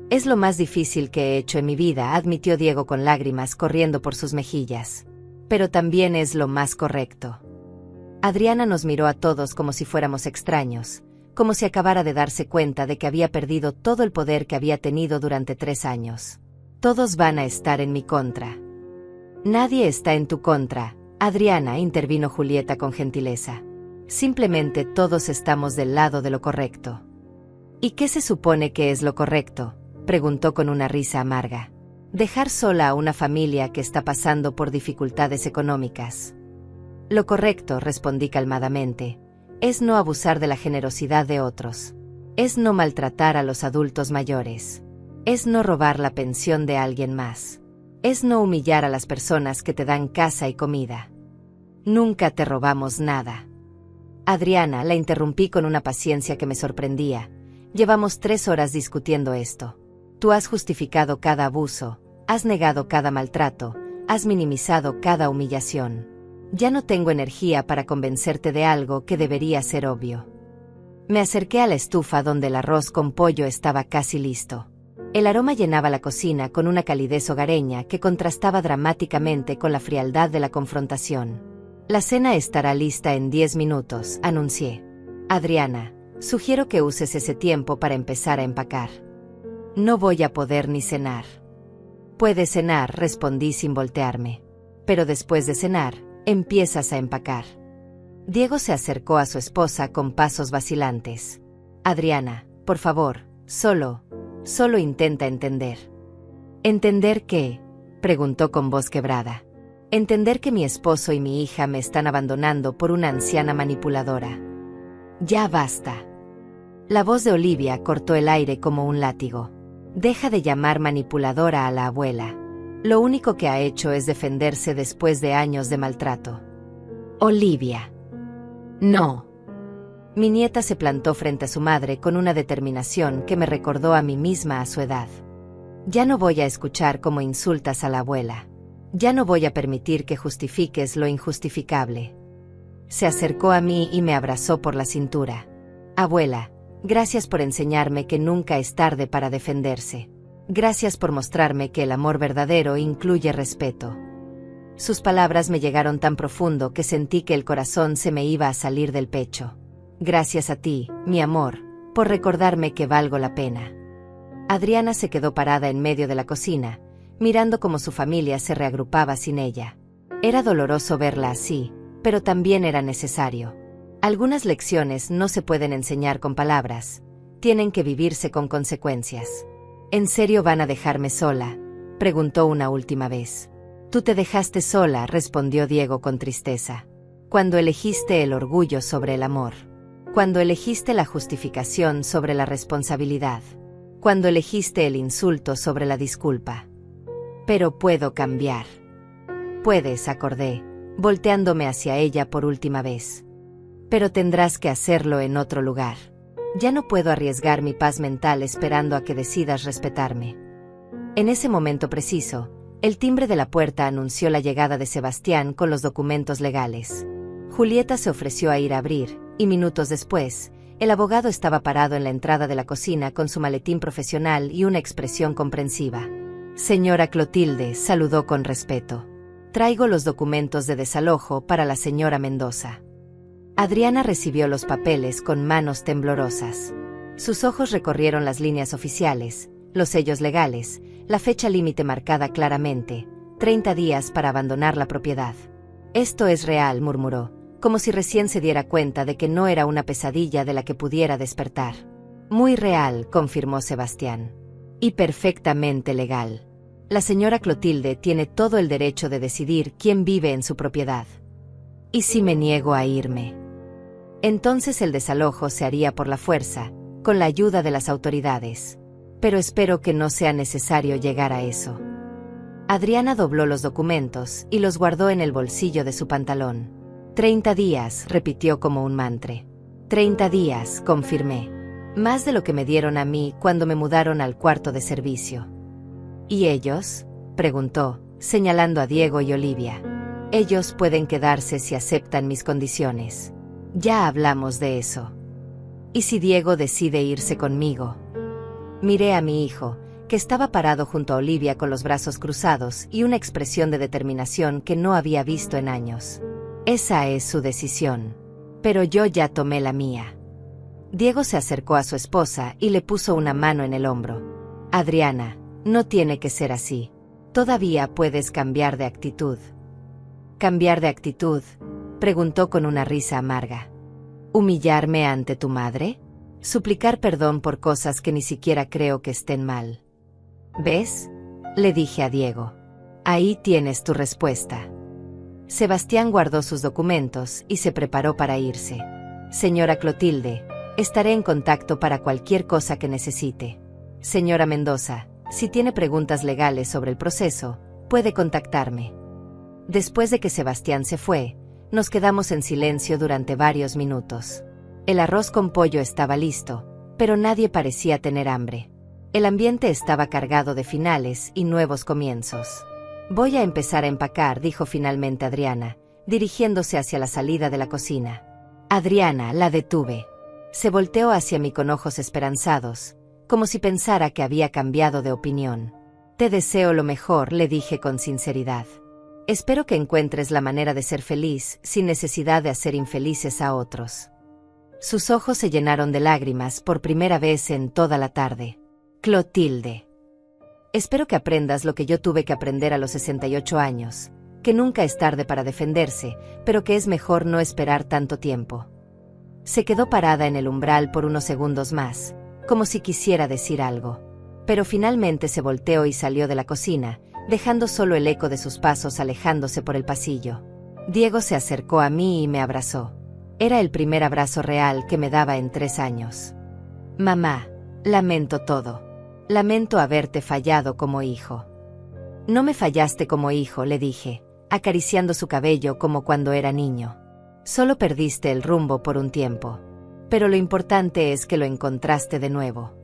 Es lo más difícil que he hecho en mi vida, admitió Diego con lágrimas corriendo por sus mejillas. Pero también es lo más correcto. Adriana nos miró a todos como si fuéramos extraños, como si acabara de darse cuenta de que había perdido todo el poder que había tenido durante 3 años. Todos van a estar en mi contra. Nadie está en tu contra, Adriana, intervino Julieta con gentileza. Simplemente todos estamos del lado de lo correcto. ¿Y qué se supone que es lo correcto?, preguntó con una risa amarga. Dejar sola a una familia que está pasando por dificultades económicas. Lo correcto, respondí calmadamente, es no abusar de la generosidad de otros. Es no maltratar a los adultos mayores. Es no robar la pensión de alguien más. Es no humillar a las personas que te dan casa y comida. Nunca te robamos nada. Adriana, la interrumpí con una paciencia que me sorprendía. Llevamos 3 horas discutiendo esto. Tú has justificado cada abuso, has negado cada maltrato, has minimizado cada humillación. Ya no tengo energía para convencerte de algo que debería ser obvio. Me acerqué a la estufa donde el arroz con pollo estaba casi listo. El aroma llenaba la cocina con una calidez hogareña que contrastaba dramáticamente con la frialdad de la confrontación. La cena estará lista en 10 minutos, anuncié. Adriana, sugiero que uses ese tiempo para empezar a empacar. No voy a poder ni cenar. Puedes cenar, respondí sin voltearme. Pero después de cenar, empiezas a empacar. Diego se acercó a su esposa con pasos vacilantes. Adriana, por favor, solo intenta entender. ¿Entender qué?, preguntó con voz quebrada. Entender que mi esposo y mi hija me están abandonando por una anciana manipuladora. Ya basta. La voz de Olivia cortó el aire como un látigo. Deja de llamar manipuladora a la abuela. Lo único que ha hecho es defenderse después de años de maltrato. Olivia. No. Mi nieta se plantó frente a su madre con una determinación que me recordó a mí misma a su edad. Ya no voy a escuchar cómo insultas a la abuela. Ya no voy a permitir que justifiques lo injustificable. Se acercó a mí y me abrazó por la cintura. Abuela, gracias por enseñarme que nunca es tarde para defenderse. Gracias por mostrarme que el amor verdadero incluye respeto. Sus palabras me llegaron tan profundo que sentí que el corazón se me iba a salir del pecho. Gracias a ti, mi amor, por recordarme que valgo la pena. Adriana se quedó parada en medio de la cocina, mirando cómo su familia se reagrupaba sin ella. Era doloroso verla así, pero también era necesario. Algunas lecciones no se pueden enseñar con palabras, tienen que vivirse con consecuencias. ¿En serio van a dejarme sola?, preguntó una última vez. Tú te dejaste sola, respondió Diego con tristeza. Cuando elegiste el orgullo sobre el amor. Cuando elegiste la justificación sobre la responsabilidad. Cuando elegiste el insulto sobre la disculpa. Pero puedo cambiar. Puedes, acordé, volteándome hacia ella por última vez. Pero tendrás que hacerlo en otro lugar. Ya no puedo arriesgar mi paz mental esperando a que decidas respetarme. En ese momento preciso, el timbre de la puerta anunció la llegada de Sebastián con los documentos legales. Julieta se ofreció a ir a abrir, y minutos después, el abogado estaba parado en la entrada de la cocina con su maletín profesional y una expresión comprensiva. Señora Clotilde, saludó con respeto. Traigo los documentos de desalojo para la señora Mendoza. Adriana recibió los papeles con manos temblorosas. Sus ojos recorrieron las líneas oficiales, los sellos legales, la fecha límite marcada claramente, 30 días para abandonar la propiedad. Esto es real, murmuró, como si recién se diera cuenta de que no era una pesadilla de la que pudiera despertar. Muy real, confirmó Sebastián. Y perfectamente legal. La señora Clotilde tiene todo el derecho de decidir quién vive en su propiedad. ¿Y si me niego a irme? Entonces el desalojo se haría por la fuerza, con la ayuda de las autoridades. Pero espero que no sea necesario llegar a eso. Adriana dobló los documentos y los guardó en el bolsillo de su pantalón. 30 días, repitió como un mantra. 30 días, confirmé. Más de lo que me dieron a mí cuando me mudaron al cuarto de servicio. ¿Y ellos?, preguntó, señalando a Diego y Olivia. Ellos pueden quedarse si aceptan mis condiciones. Ya hablamos de eso. ¿Y si Diego decide irse conmigo? Miré a mi hijo, que estaba parado junto a Olivia con los brazos cruzados y una expresión de determinación que no había visto en años. Esa es su decisión. Pero yo ya tomé la mía. Diego se acercó a su esposa y le puso una mano en el hombro. Adriana, no tiene que ser así. Todavía puedes cambiar de actitud. ¿Cambiar de actitud?, preguntó con una risa amarga. ¿Humillarme ante tu madre? ¿Suplicar perdón por cosas que ni siquiera creo que estén mal? ¿Ves?, le dije a Diego. Ahí tienes tu respuesta. Sebastián guardó sus documentos y se preparó para irse. Señora Clotilde, estaré en contacto para cualquier cosa que necesite. Señora Mendoza, si tiene preguntas legales sobre el proceso, puede contactarme. Después de que Sebastián se fue, nos quedamos en silencio durante varios minutos. El arroz con pollo estaba listo, pero nadie parecía tener hambre. El ambiente estaba cargado de finales y nuevos comienzos. Voy a empezar a empacar, dijo finalmente Adriana, dirigiéndose hacia la salida de la cocina. Adriana, la detuve. Se volteó hacia mí con ojos esperanzados, como si pensara que había cambiado de opinión. Te deseo lo mejor, le dije con sinceridad. Espero que encuentres la manera de ser feliz sin necesidad de hacer infelices a otros. Sus ojos se llenaron de lágrimas por primera vez en toda la tarde. Clotilde. Espero que aprendas lo que yo tuve que aprender a los 68 años, que nunca es tarde para defenderse, pero que es mejor no esperar tanto tiempo. Se quedó parada en el umbral por unos segundos más, como si quisiera decir algo. Pero finalmente se volteó y salió de la cocina, dejando solo el eco de sus pasos alejándose por el pasillo. Diego se acercó a mí y me abrazó. Era el primer abrazo real que me daba en 3 años. Mamá, lamento todo. Lamento haberte fallado como hijo. No me fallaste como hijo, le dije, acariciando su cabello como cuando era niño. Solo perdiste el rumbo por un tiempo. Pero lo importante es que lo encontraste de nuevo.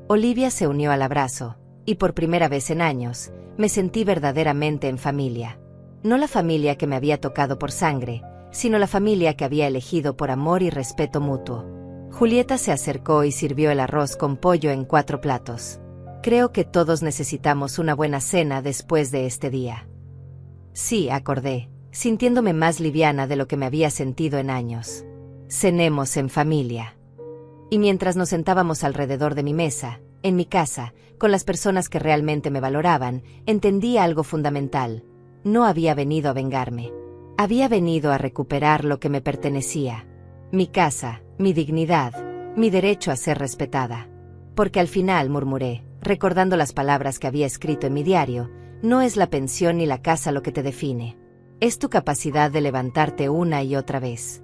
Olivia se unió al abrazo, y por primera vez en años, me sentí verdaderamente en familia. No la familia que me había tocado por sangre, sino la familia que había elegido por amor y respeto mutuo. Julieta se acercó y sirvió el arroz con pollo en 4 platos. Creo que todos necesitamos una buena cena después de este día. Sí, acordé, sintiéndome más liviana de lo que me había sentido en años. Cenemos en familia. Y mientras nos sentábamos alrededor de mi mesa, en mi casa, con las personas que realmente me valoraban, entendí algo fundamental. No había venido a vengarme. Había venido a recuperar lo que me pertenecía. Mi casa, mi dignidad, mi derecho a ser respetada. Porque al final, murmuré, recordando las palabras que había escrito en mi diario, no es la pensión ni la casa lo que te define. Es tu capacidad de levantarte una y otra vez.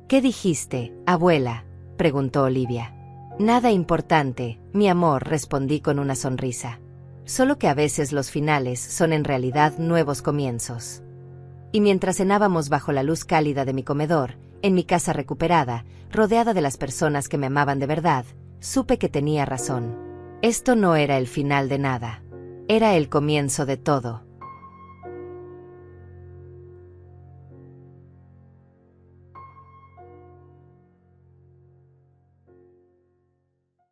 ¿Qué dijiste, abuela?, preguntó Olivia. Nada importante, mi amor, respondí con una sonrisa. Solo que a veces los finales son en realidad nuevos comienzos. Y mientras cenábamos bajo la luz cálida de mi comedor, en mi casa recuperada, rodeada de las personas que me amaban de verdad, supe que tenía razón. Esto no era el final de nada. Era el comienzo de todo.